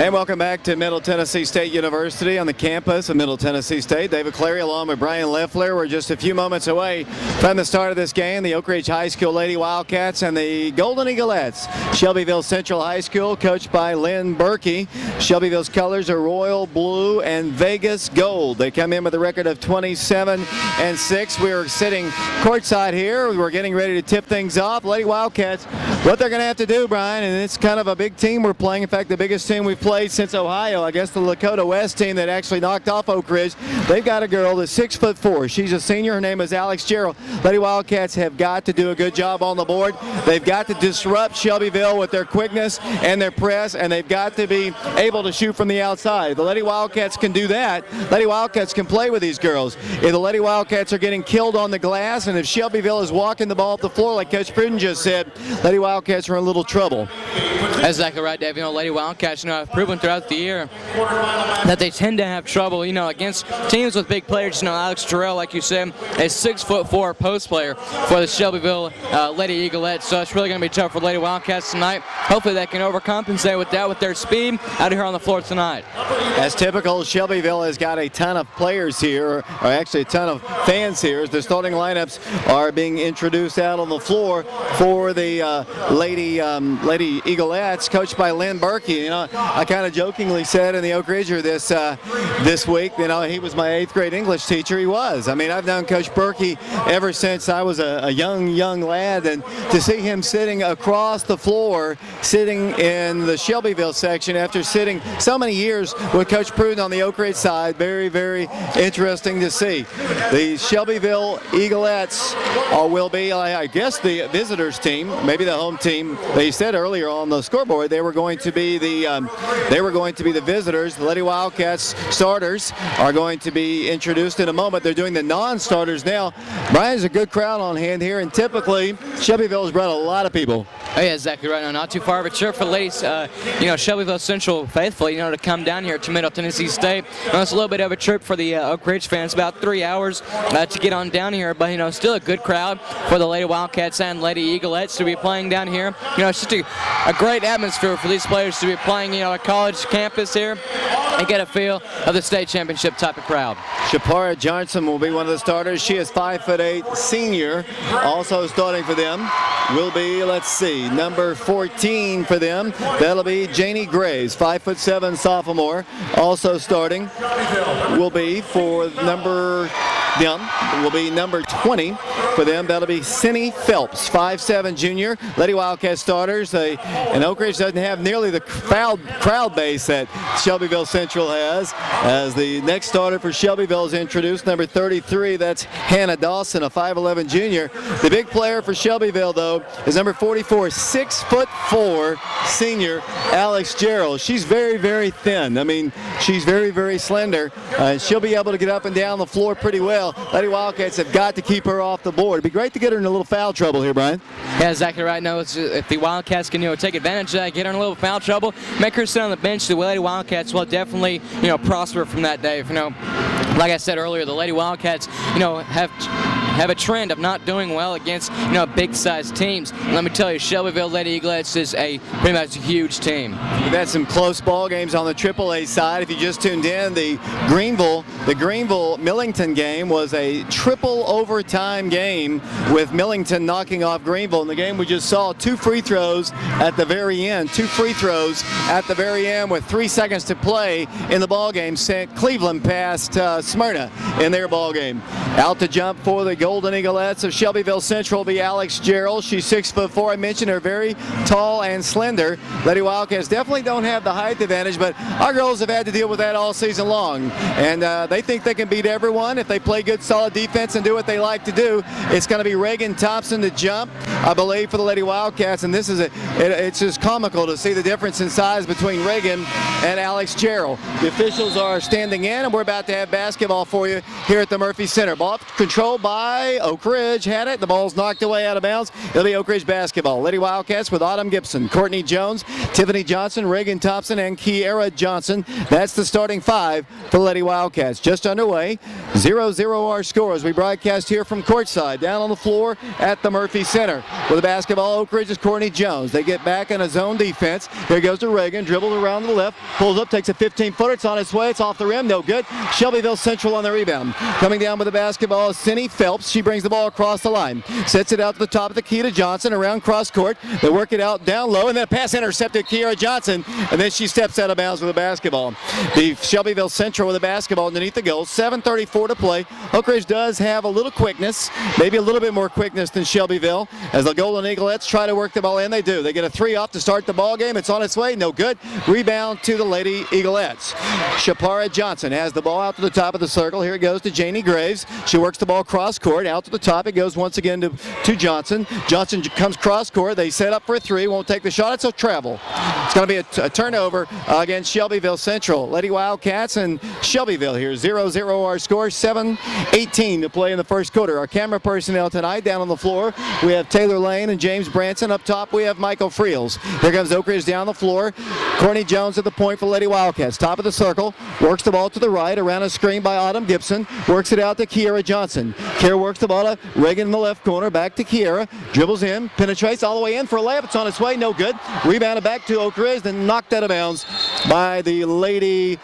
And welcome back to Middle Tennessee State University on the campus of Middle Tennessee State. David Clary along with Brian Leffler. We're just a few moments away from the start of this game. The Oak Ridge High School Lady Wildcats and the Golden Eaglettes. Shelbyville Central High School, coached by Lynn Burkey. Shelbyville's colors are royal blue and Vegas gold. They come in with a record of 27-6. We are sitting courtside here. We're getting ready to tip things off. Lady Wildcats, what they're going to have to do, Brian, and it's kind of a big team we're playing. In fact, the biggest team we've played since Ohio, I guess the Lakota West team that actually knocked off Oak Ridge. They've got a girl that's 6'4". She's a senior. Her name is Alex Gerald. Lady Wildcats have got to do a good job on the board. They've got to disrupt Shelbyville with their quickness and their press, and they've got to be able to shoot from the outside. The Lady Wildcats can do that. Lady Wildcats can play with these girls. If the Lady Wildcats are getting killed on the glass, and if Shelbyville is walking the ball up the floor, like Coach Prudden just said, Lady Wildcats are in a little trouble. That's exactly right, Dave. Lady Wildcats, have proven throughout the year that they tend to have trouble, against teams with big players. Alex Terrell, like you said, a 6'4" post player for the Shelbyville Lady Eaglettes. So it's really going to be tough for Lady Wildcats tonight. Hopefully they can overcompensate with that with their speed out here on the floor tonight. As typical, Shelbyville has got a ton of players here, or actually a ton of fans here. The starting lineups are being introduced out on the floor for the Lady Eaglettes, coached by Lynn Burkey. I kind of jokingly said in the Oak Ridger this week, he was my 8th grade English teacher. He was. I've known Coach Burkey ever since I was a young lad, and to see him sitting across the floor, sitting in the Shelbyville section after sitting so many years with Coach Prudden on the Oak Ridge side, very, very interesting to see. The Shelbyville Eaglettes will be, I guess, the visitors team, maybe the home team. They said earlier on the scoreboard they were going to be the visitors. The Lady Wildcats starters are going to be introduced in a moment. They're doing the non-starters now. Brian's a good crowd on hand here, and typically Shelbyville has brought a lot of people. Oh, yeah, exactly right. Not too far of a trip for the ladies, Shelbyville Central faithful, to come down here to Middle Tennessee State. It's a little bit of a trip for the Oak Ridge fans, about 3 hours to get on down here, but, still a good crowd for the Lady Wildcats and Lady Eaglettes to be playing down here. It's just a great atmosphere for these players to be playing, a college campus here and get a feel of the state championship type of crowd. Shapara Johnson will be one of the starters. She is 5'8", senior. Also starting for them will be, number 14 for them. That'll be Janie Graves, 5'7", sophomore. Also starting will be for number 20 for them. That'll be Cindy Phelps, 5'7", junior. Lady Wildcat starters. And Oak Ridge doesn't have nearly the crowd base that Shelbyville Central has. As the next starter for Shelbyville is introduced, number 33. That's Hannah Dawson, a 5'11", junior. The big player for Shelbyville, though, is number 44, 6'4", senior Alex Gerald. She's very, very thin. She's very, very slender. She'll be able to get up and down the floor pretty well. Lady Wildcats have got to keep her off the board. It'd be great to get her in a little foul trouble here, Brian. Yeah, exactly right. If the Wildcats can take advantage of that, get her in a little foul trouble, make her sit on the bench, the Lady Wildcats will definitely prosper from that, Dave. Like I said earlier, the Lady Wildcats have a trend of not doing well against big-sized teams. And let me tell you, Shelbyville Lady Eaglettes is pretty much a huge team. We've had some close ball games on the AAA side. If you just tuned in, the Greenville-Millington game was a triple overtime game with Millington knocking off Greenville. In the game we just saw, 2 free throws at the very end. 2 free throws at the very end with 3 seconds to play in the ball game sent Cleveland past Smyrna in their ball game. Out to jump for the Golden Eaglettes of Shelbyville Central will be Alex Gerald. She's 6'4". I mentioned her, very tall and slender. Lady Wildcats definitely don't have the height advantage, but our girls have had to deal with that all season long. And they think they can beat everyone if they play good, solid defense and do what they like to do. It's going to be Reagan Thompson to jump, I believe, for the Lady Wildcats. And this is it's just comical to see the difference in size between Reagan and Alex Gerald. The officials are standing in, and we're about to have basketball for you here at the Murphy Center. Ball controlled by by Oak Ridge. Had it. The ball's knocked away out of bounds. It'll be Oak Ridge basketball. Lady Wildcats with Autumn Gibson, Courtney Jones, Tiffany Johnson, Reagan Thompson, and Kiera Johnson. That's the starting 5 for the Lady Wildcats. Just underway. 0-0 our score as we broadcast here from courtside. Down on the floor at the Murphy Center. With the basketball, Oak Ridge is Courtney Jones. They get back in a zone defense. Here goes to Reagan. Dribbles around to the left. Pulls up, takes a 15-footer. It's on its way. It's off the rim. No good. Shelbyville Central on the rebound. Coming down with the basketball is Cindy Phelps. She brings the ball across the line. Sets it out to the top of the key to Johnson around cross court. They work it out down low, and then a pass intercepted Kiera Johnson, and then she steps out of bounds with the basketball. The Shelbyville Central with the basketball underneath the goal. 7:34 to play. Oak Ridge does have a little quickness, maybe a little bit more quickness than Shelbyville, as the Golden Eaglettes try to work the ball in. They do. They get a 3 off to start the ball game. It's on its way. No good. Rebound to the Lady Eaglettes. Shapara Johnson has the ball out to the top of the circle. Here it goes to Janie Graves. She works the ball cross court. Out to the top. It goes once again to Johnson. Johnson comes cross court. They set up for a 3. Won't take the shot. It's a travel. It's going to be a turnover against Shelbyville Central. Lady Wildcats and Shelbyville here. 0-0 our score. 7:18 to play in the first quarter. Our camera personnel tonight down on the floor. We have Taylor Lane and James Branson. Up top we have Michael Friels. Here comes Oak Ridge down the floor. Courtney Jones at the point for Lady Wildcats. Top of the circle. Works the ball to the right around a screen by Autumn Gibson. Works it out to Kiera Johnson. Kiera works the ball to Reagan in the left corner. Back to Kiera. Dribbles in. Penetrates all the way in for a layup. It's on its way. No good. Rebounded back to Oak Ridge. Then knocked out of bounds by the Lady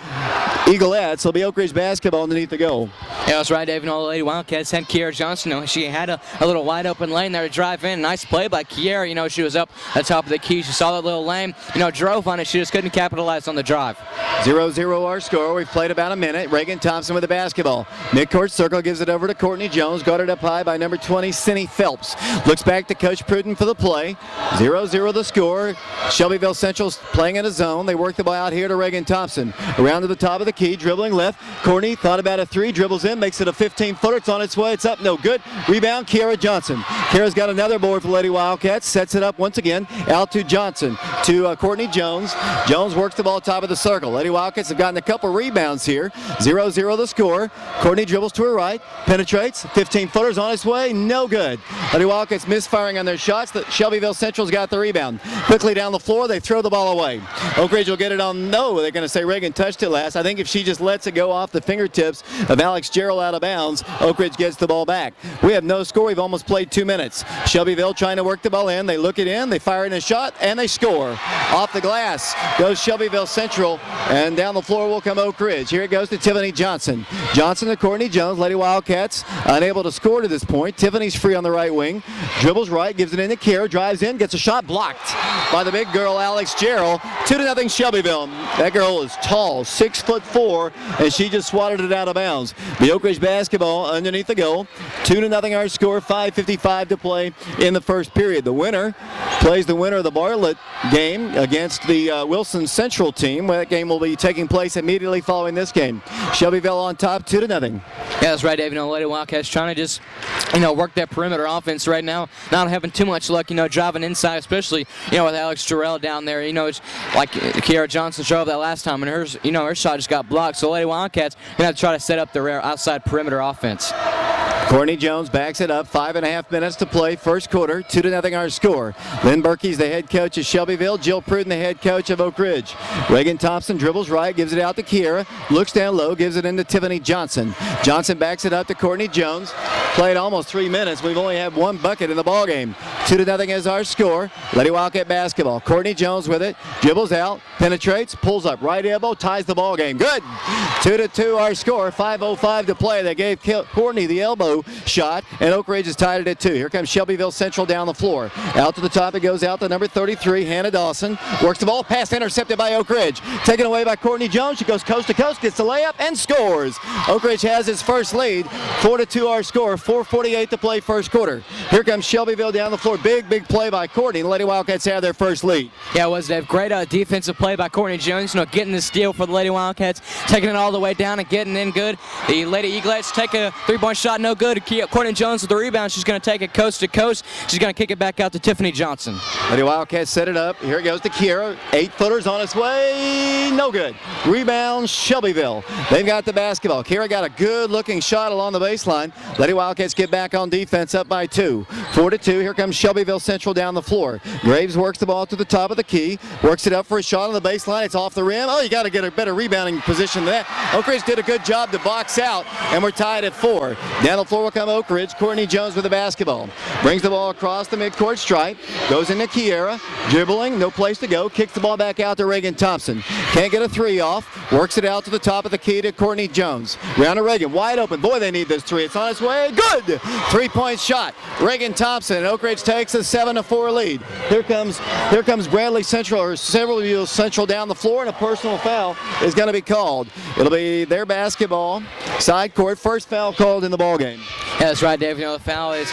Eaglettes. It'll be Oak Ridge basketball underneath the goal. Yeah, that's right, Dave. And all the Lady Wildcats had Kiera Johnson. She had a little wide open lane there to drive in. Nice play by Kiera. She was up at the top of the key. She saw that little lane. Drove on it. She just couldn't capitalize on the drive. 0-0 our score. We've played about a minute. Reagan Thompson with the basketball. Midcourt circle gives it over to Courtney Jones. Guarded up high by number 20, Cindy Phelps. Looks back to Coach Prudden for the play. 0-0 the score. Shelbyville Central's playing in a zone. They work the ball out here to Reagan Thompson. Around to the top of the key. Dribbling left. Courtney thought about a 3. Dribbles in. Makes it a 15-footer. It's on its way. It's up. No good. Rebound, Kiera Johnson. Kiera's got another board for Lady Wildcats. Sets it up once again. Out to Johnson. To Courtney Jones. Jones works the ball top of the circle. Lady Wildcats have gotten a couple rebounds here. 0-0 the score. Courtney dribbles to her right. Penetrates. 15-footers on its way. No good. Lady Wildcats misfiring on their shots. Shelbyville Central's got the rebound. Quickly down the floor. They throw the ball away. Oak Ridge will get it on. No, they're going to say Reagan touched it last. I think if she just lets it go off the fingertips of Alex Gerald out of bounds, Oak Ridge gets the ball back. We have no score. We've almost played 2 minutes. Shelbyville trying to work the ball in. They look it in. They fire in a shot, and they score. Off the glass goes Shelbyville Central, and down the floor will come Oak Ridge. Here it goes to Tiffany Johnson. Johnson to Courtney Jones. Lady Wildcats unable to score to this point. Tiffany's free on the right wing. Dribbles right, gives it in to Kiera, drives in, gets a shot blocked by the big girl Alex Gerald. 2-0 Shelbyville. That girl is tall, 6'4", and she just swatted it out of bounds. The Oak Ridge basketball underneath the goal. 2-0 our score. 5:55 to play in the first period. The winner plays the winner of the Bartlett game against the Wilson Central team. That game will be taking place immediately following this game. Shelbyville on top, 2-0. Yeah, that's right, Dave. Lady Wildcats trying to just, work that perimeter offense right now. Not having too much luck, driving inside, especially, with Alex Jarrell down there. It's like Kiera Johnson drove that last time, and her shot just got blocked. So Lady Wildcats gonna have to try to set up their outside perimeter offense. Courtney Jones backs it up. 5.5 minutes to play. First quarter. 2-0 our score. Lynn Burkey's the head coach of Shelbyville. Jill Prudden the head coach of Oak Ridge. Reagan Thompson dribbles right, gives it out to Kiera. Looks down low, gives it into Tiffany Johnson. Johnson backs it up to Courtney Jones. Played almost 3 minutes. We've only had 1 bucket in the ball game. 2-0 is our score. Lady Wildcat basketball. Courtney Jones with it. Dribbles out. Penetrates. Pulls up. Right elbow. Ties the ball game. Good. 2-2 our score. 5:05 to play. They gave Courtney the elbow shot, and Oak Ridge is tied at 2. Here comes Shelbyville Central down the floor. Out to the top, it goes out to number 33, Hannah Dawson. Works the ball, pass intercepted by Oak Ridge. Taken away by Courtney Jones. She goes coast to coast, gets the layup, and scores. Oak Ridge has its first lead. 4-2 our score. 4:48 to play first quarter. Here comes Shelbyville down the floor. Big play by Courtney. The Lady Wildcats have their first lead. Yeah, it was, Dave. Great defensive play by Courtney Jones. Getting the steal for the Lady Wildcats, taking it all the way down and getting in good. The Lady Eaglettes take a 3-point shot, no good. good. Courtney Jones with the rebound. She's going to take it coast to coast. She's going to kick it back out to Tiffany Johnson. Lady Wildcats set it up. Here it goes to Kiera. 8-footers on its way. No good. Rebound, Shelbyville. They've got the basketball. Kiera got a good-looking shot along the baseline. Lady Wildcats get back on defense, up by 2. 4-2. Here comes Shelbyville Central down the floor. Graves works the ball to the top of the key. Works it up for a shot on the baseline. It's off the rim. Oh, you got to get a better rebounding position than that. Oak Ridge did a good job to box out, and we're tied at 4. Down the floor will come Oak Ridge. Courtney Jones with the basketball. Brings the ball across the midcourt stripe. Goes into Kiera. Dribbling, no place to go. Kicks the ball back out to Reagan Thompson. Can't get a 3 off. Works it out to the top of the key to Courtney Jones. Round to Reagan. Wide open. Boy, they need this 3. It's on its way. Good! 3-point shot. Reagan Thompson, and Oak Ridge takes a 7-4 lead. Here comes Bradley Central, or Shelbyville Central down the floor, and a personal foul is going to be called. It'll be their basketball. Side court. First foul called in the ball game. Yeah, that's right, Dave. You know, the foul is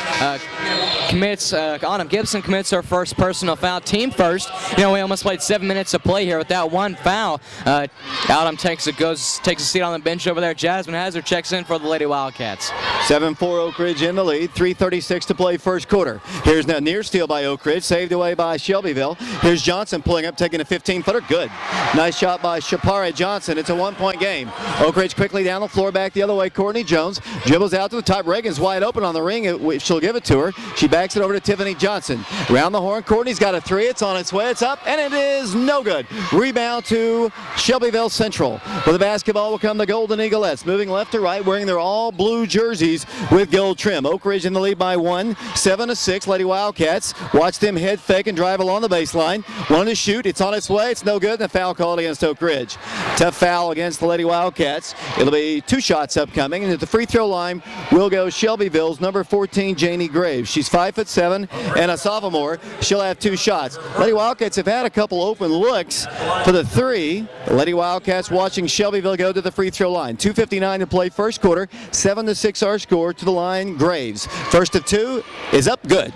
Autumn Gibson commits her first personal foul, team first. You know, we almost played 7 minutes of play here with that one foul. Autumn takes a seat on the bench over there. Jasmine Hazard checks in for the Lady Wildcats. 7-4 Oak Ridge in the lead. 3:36 to play first quarter. Here's now near steal by Oak Ridge, saved away by Shelbyville. Here's Johnson pulling up, taking a 15-footer. Good. Nice shot by Shapara Johnson. It's a 1-point game. Oak Ridge quickly down the floor, back the other way. Courtney Jones dribbles out to the top. Reagan's wide open on the ring. She'll give it to her. She backs it over to Tiffany Johnson. Around the horn, Courtney's got a 3. It's on its way. It's up, and it is no good. Rebound to Shelbyville Central. For the basketball will come the Golden Eaglettes, moving left to right, wearing their all blue jerseys with gold trim. Oak Ridge in the lead by 1, 7-6. Lady Wildcats. Watch them head fake and drive along the baseline. One to shoot. It's on its way. It's no good. And a foul called against Oak Ridge. Tough foul against the Lady Wildcats. It'll be 2 shots upcoming, and at the free throw line will go Shelbyville's number 14, Janie Graves. She's 5'7" and a sophomore. She'll have 2 shots. Lady Wildcats have had a couple open looks for the 3. The Lady Wildcats watching Shelbyville go to the free throw line. 2:59 to play first quarter. 7-6 our score. To the line, Graves. First of 2 is up, good.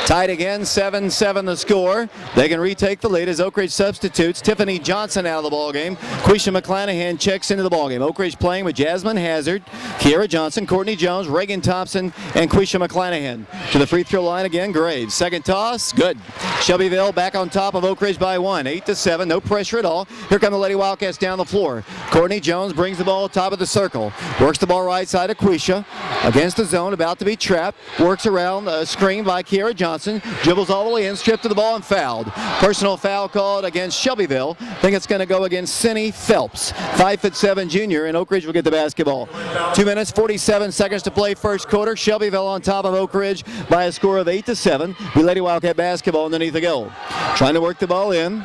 Tied again, 7-7 the score. They can retake the lead as Oak Ridge substitutes. Tiffany Johnson out of the ballgame. Quisha McClanahan checks into the ballgame. Oak Ridge playing with Jasmine Hazard, Kiera Johnson, Courtney Jones, Reagan Thompson, and Quisha McClanahan. To the free throw line again, Graves. Second toss, good. Shelbyville back on top of Oak Ridge by 1, 8-7. No pressure at all. Here come the Lady Wildcats down the floor. Courtney Jones brings the ball top of the circle. Works the ball right side of Quisha. Against the zone, about to be trapped. Works around, screen by Kiera Johnson. Dribbles all the way in, stripped to the ball, and fouled. Personal foul called against Shelbyville. I think it's going to go against Cindy Phelps, 5'7" junior, and Oak Ridge will get the basketball. 2 minutes, 47 seconds to play first quarter. Shelbyville on top of Oak Ridge by a score of 8-7. We Lady Wildcat basketball underneath the goal. Trying to work the ball in.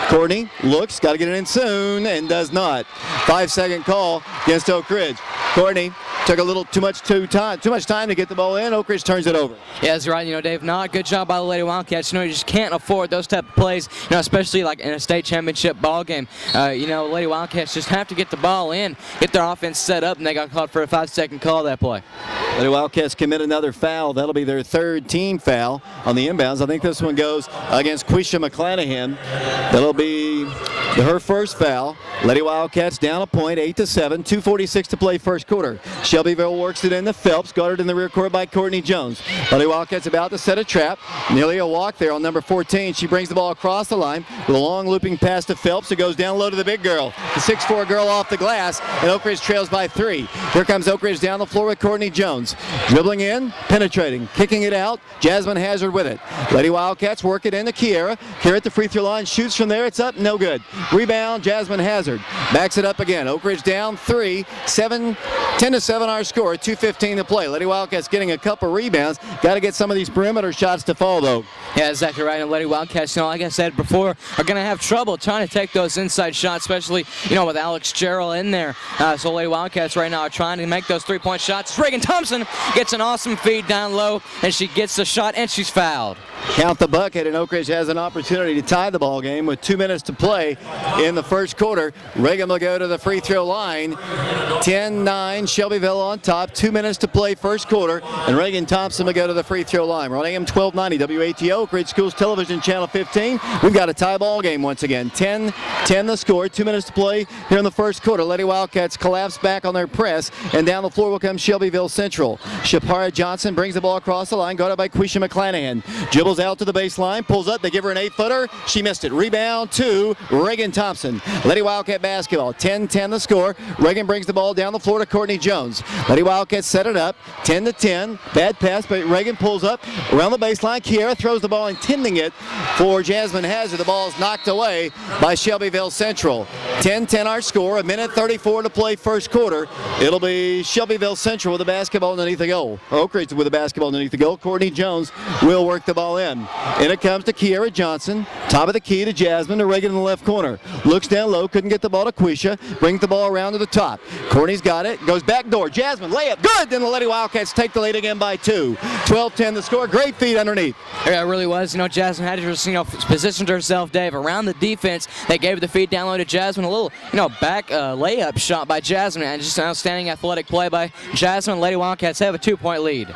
Courtney looks, got to get it in soon, and does not. 5-second call against Oak Ridge. Courtney took a little too much time to get the ball in. Oak Ridge turns it over. Yeah, that's right. You know, Dave, not a good job by the Lady Wildcats. You know, you just can't afford those type of plays, you know, especially like in a state championship ball game. You know, Lady Wildcats just have to get the ball in, get their offense set up, and they got caught for a 5-second call that play. Lady Wildcats commit another foul. That'll be their 3rd team foul on the inbounds. I think this one goes against Quisha McClanahan. That'll be her first foul. Lady Wildcats down a point, 8-7, 2:46 to play first quarter. Shelbyville works it into Phelps, guarded in the rear court by Courtney Jones. Lady Wildcats about to set a trap. Nearly a walk there on number 14. She brings the ball across the line with a long looping pass to Phelps, who goes down low to the big girl. The 6'4" girl off the glass, and Oak Ridge trails by 3. Here comes Oak Ridge down the floor with Courtney Jones. Dribbling in, penetrating, kicking it out. Jasmine Hazard with it. Lady Wildcats work it into Kiera. Kiera at the free throw line, shoots from there. It's up, no good. Rebound, Jasmine Hazard. Backs it up again. Oak Ridge down 3, 10-7 our score, 2:15 to play. Lady Wildcats getting a couple rebounds. Got to get some of these perimeter shots to fall, though. Yeah, exactly right. And Lady Wildcats, you know, like I said before, are going to have trouble trying to take those inside shots, especially, you know, with Alex Gerald in there. So Lady Wildcats right now are trying to make those 3-point shots. Reagan Thompson gets an awesome feed down low, and she gets the shot, and she's fouled. count the bucket, and Oak Ridge has an opportunity to tie the ball game with 2 minutes to play in the first quarter. Reagan will go to the free throw line. 10-9, Shelbyville on top. 2 minutes to play first quarter, and Reagan Thompson will go to the free throw line. We're on AM 1290 WATO, Oak Ridge Schools Television Channel 15. We've got a tie ball game once again. 10-10 the score. 2 minutes to play here in the first quarter. Lady Wildcats collapse back on their press, and down the floor will come Shelbyville Central. Shapara Johnson brings the ball across the line, guarded by Quisha McClanahan. Dribbles out to the baseline, pulls up. They give her an 8-footer. She missed it. Rebound to Reagan Thompson. Lady Wildcat basketball. 10-10 the score. Reagan brings the ball down the floor to Courtney Jones. Lady Wildcats set it up. 10-10. Bad pass, but Reagan pulls up around the baseline. Kiera throws the ball, intending it for Jasmine Hazard. The ball is knocked away by Shelbyville Central. 10-10 our score. A minute 34 to play first quarter. It'll be Shelbyville Central with the basketball underneath the goal. Oak Ridge with the basketball underneath the goal. Courtney Jones will work the ball in. And it comes to Kiera Johnson. Top of the key to Jasmine, to Reagan in the left corner. Looks down low, couldn't get the ball to Quisha. Brings the ball around to the top. Courtney's got it. Goes back door. Jasmine, layup. Good. Then the Lady Wildcats take the lead again by 2. 12-10 the score. Great feed underneath. Yeah, it really was. Jasmine had to positioned herself, Dave, around the defense. They gave the feed down low to Jasmine. A little, back layup shot by Jasmine, and just an outstanding athletic play by Jasmine. Lady Wildcats have a 2-point lead.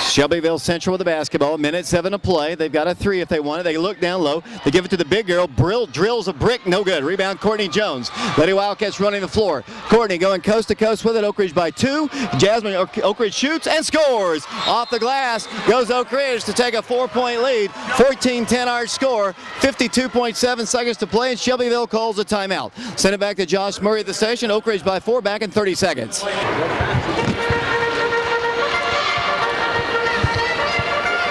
Shelbyville Central with the basketball. Minute 7 to play. They've got a 3 if they want it. They look down low. They give it to the big girl. Brill drills a brick. No good. Rebound Courtney Jones. Lady Wildcats running the floor. Courtney going coast to coast with it. Oak Ridge by 2. Jasmine Oak Ridge shoots and scores. Off the glass goes Oak Ridge to take a 4-point lead. 14-10 our score. 52.7 seconds to play, and Shelbyville calls a timeout. Send it back to Josh Murray at the station. Oak Ridge by 4. Back in 30 seconds.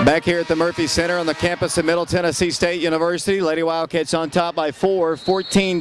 Back here at the Murphy Center on the campus of Middle Tennessee State University. Lady Wildcats on top by 4, 14-10,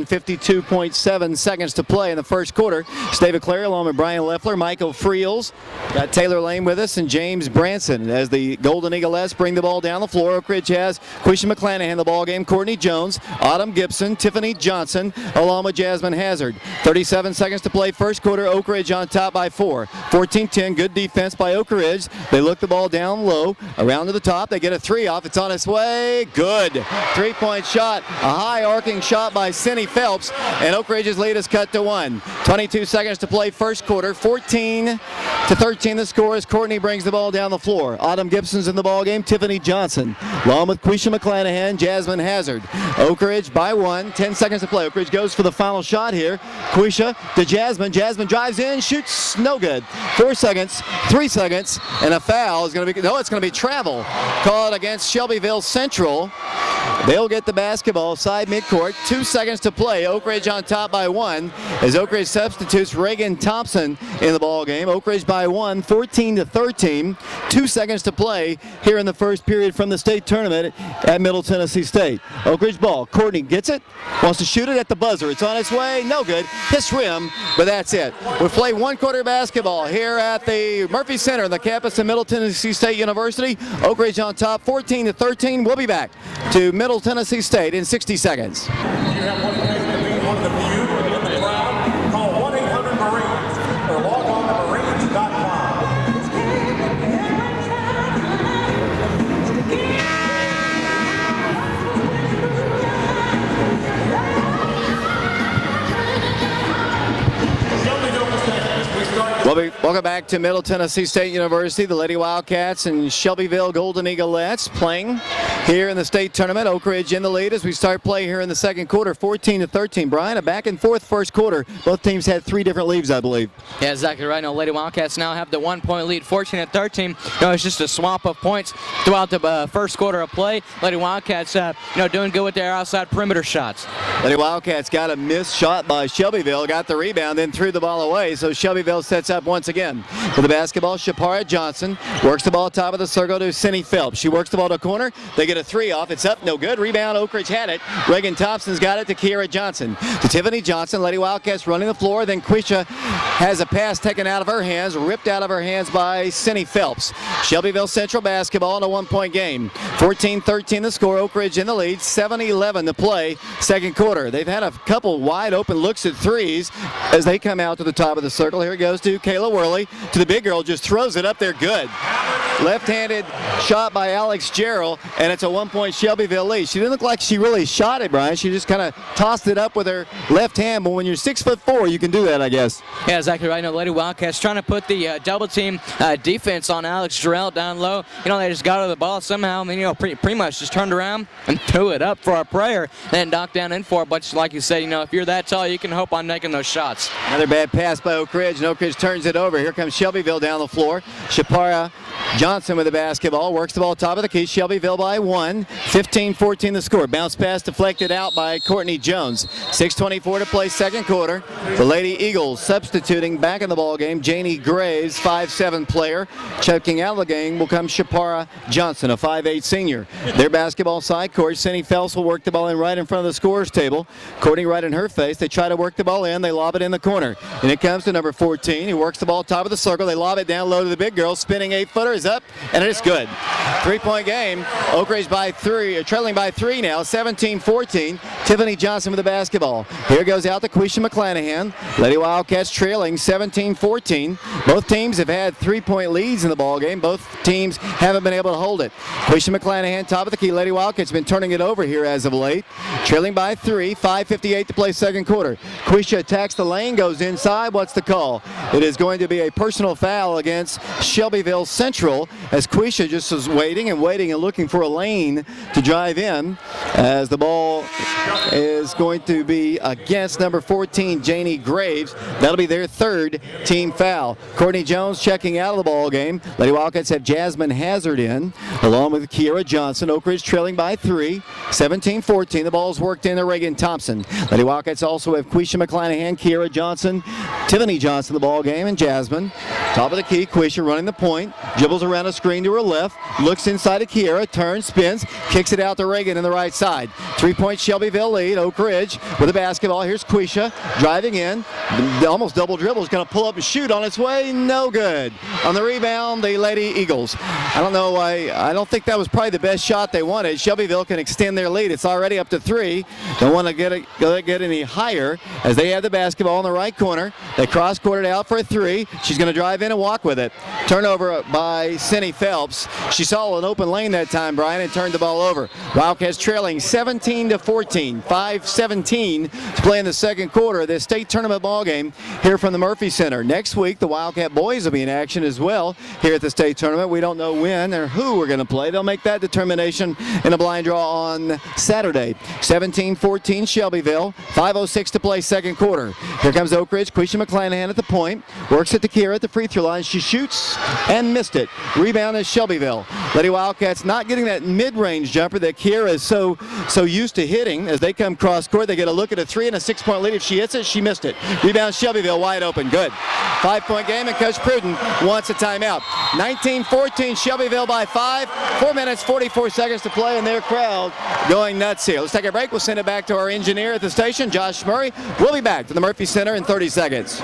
52.7 seconds to play in the first quarter. It's David Clary along with Brian Leffler, Michael Friels. Got Taylor Lane with us and James Branson as the Golden Eaglettes bring the ball down the floor. Oak Ridge has Quisha McClanahan the ball game, Courtney Jones, Autumn Gibson, Tiffany Johnson, along with Jasmine Hazard. 37 seconds to play first quarter. Oak Ridge on top by 4. 14-10, good defense by Oak Ridge. They look the ball down low. Around to the top, they get a 3 off. It's on its way. Good. 3-point shot. A high arcing shot by Cindy Phelps, and Oak Ridge's lead is cut to 1. 22 seconds to play first quarter. 14-13 the score as Courtney brings the ball down the floor. Autumn Gibson's in the ball game. Tiffany Johnson, along with Quisha McClanahan, Jasmine Hazard. Oak Ridge by 1. 10 seconds to play. Oak Ridge goes for the final shot here. Quisha to Jasmine. Jasmine drives in, shoots, no good. 4 seconds, 3 seconds, and a foul is going to be, it's going to be travel called against Shelbyville Central. They'll get the basketball side midcourt. 2 seconds to play. Oak Ridge on top by 1 as Oak Ridge substitutes Reagan Thompson in the ball game. Oak Ridge by 1, 14-13. 2 seconds to play here in the first period from the state tournament at Middle Tennessee State. Oak Ridge ball. Courtney gets it. Wants to shoot it at the buzzer. It's on its way. No good. Hits rim, but that's it. We'll play 1 quarter basketball here at the Murphy Center on the campus of Middle Tennessee State University. Oak Ridge on top, 14-13. We'll be back to Middle Tennessee State in 60 seconds. If you have one place to be one of the few in the crowd, call 1-800-MARINES or log on to marines.com. Welcome back to Middle Tennessee State University. The Lady Wildcats and Shelbyville Golden Eaglettes playing here in the state tournament. Oak Ridge in the lead as we start play here in the second quarter, 14-13. Brian, a back and forth first quarter. Both teams had 3 different leads, I believe. Yeah, exactly right. Now, Lady Wildcats now have the 1-point lead, 14-13. It's just a swamp of points throughout the first quarter of play. Lady Wildcats, doing good with their outside perimeter shots. Lady Wildcats got a missed shot by Shelbyville, got the rebound, then threw the ball away. So Shelbyville sets up once again with the basketball. Shapara Johnson works the ball top of the circle to Cindy Phelps. She works the ball to corner. They get a 3 off. It's up, no good. Rebound. Oak Ridge had it. Reagan Thompson's got it to Kiera Johnson. To Tiffany Johnson. Lady Wildcats running the floor. Then Quisha has a pass taken out of her hands, ripped out of her hands by Cindy Phelps. Shelbyville Central basketball in a 1-point game. 14-13 the score. Oak Ridge in the lead. 7-11 to play second quarter. They've had a couple wide open looks at threes as they come out to the top of the circle. Here it goes to Kayla Worley. To the big girl, just throws it up there good. Left-handed shot by Alex Gerald, and it's a 1-point Shelbyville lead. She didn't look like she really shot it, Brian. She just kind of tossed it up with her left hand, but when you're 6'4", you can do that, I guess. Yeah, exactly right. Lady Wildcats trying to put the double team defense on Alex Gerald down low. They just got her the ball somehow, and pretty much just turned around and threw it up for a prayer, then knocked down in for it. But like you said, if you're that tall, you can hope on making those shots. Another bad pass by Oak Ridge, and Oak Ridge turns it over. Here comes Shelbyville down the floor. Shapara Johnson with the basketball, works the ball top of the key. Shelbyville by 1, 15-14 the score. Bounce pass deflected out by Courtney Jones. 6:24 to play, second quarter. The Lady Eagles substituting back in the ball game. Janie Graves, 5'7" player. Checking out of the game will come Shapara Johnson, a 5'8" senior. Their basketball side court. Cindy Phelps will work the ball in right in front of the scorer's table. Courtney right in her face. They try to work the ball in. They lob it in the corner. And it comes to number 14. He works the ball top of the circle. They lob it down low to the big girl. Spinning 8-footer is up, and it is good. 3-point game. Oak Ridge by 3, trailing by 3 now, 17-14. Tiffany Johnson with the basketball. Here goes out to Quisha McClanahan. Lady Wildcats trailing 17-14. Both teams have had 3-point leads in the ball game. Both teams haven't been able to hold it. Quisha McClanahan, top of the key. Lady Wildcats been turning it over here as of late. Trailing by 3, 5:58 to play second quarter. Quisha attacks the lane, goes inside. What's the call? It is going to be a personal foul against Shelbyville Central, as Quisha just is waiting and looking for a lane to drive in, as the ball is going to be against number 14, Janie Graves. That'll be their third team foul. Courtney Jones checking out of the ball game. Lady Wildcats have Jasmine Hazard in, along with Kiera Johnson. Oak Ridge trailing by 3, 17-14. The ball's worked in to Reagan Thompson. Lady Wildcats also have Quisha McClanahan, Kiera Johnson, Tiffany Johnson the ball game, and Jasmine. Top of the key, Quisha running the point, dribbles around a screen to her left, looks inside of Kiera, turns, spins, kicks it out to Reagan in the right side. 3-point Shelbyville lead. Oak Ridge with the basketball. Here's Quisha driving in, almost double dribble, is going to pull up and shoot on its way, no good. On the rebound, the Lady Eagles. I don't know why, I don't think that was probably the best shot they wanted. Shelbyville can extend their lead. It's already up to 3. Don't want to get any higher, as they have the basketball in the right corner. They cross-court it out for a 3. She's going to drive in and walk with it. Turnover by Cindy Phelps. She saw an open lane that time, Brian, and turned the ball over. Wildcats trailing 17-14, 5:17 to play in the second quarter of this state tournament ball game here from the Murphy Center. Next week, the Wildcat boys will be in action as well here at the state tournament. We don't know when or who we're going to play. They'll make that determination in a blind draw on Saturday. 17-14 Shelbyville, 5:06 to play second quarter. Here comes Oak Ridge. Quisha McClanahan at the point, works it to Kiera at the free throw line. She shoots and missed it. Rebound is Shelbyville. Lady Wildcats not getting that mid-range jumper that Kiera is so used to hitting. As they come cross-court, they get a look at a 3 and a 6-point lead. If she hits it, she missed it. Rebound Shelbyville, wide open. Good. 5-point game, and Coach Prudden wants a timeout. 19-14 Shelbyville by 5. 4 minutes, 44 seconds to play, and their crowd going nuts here. Let's take a break. We'll send it back to our engineer at the station, Josh Murray. We'll be back to the Murphy Center in 30 seconds.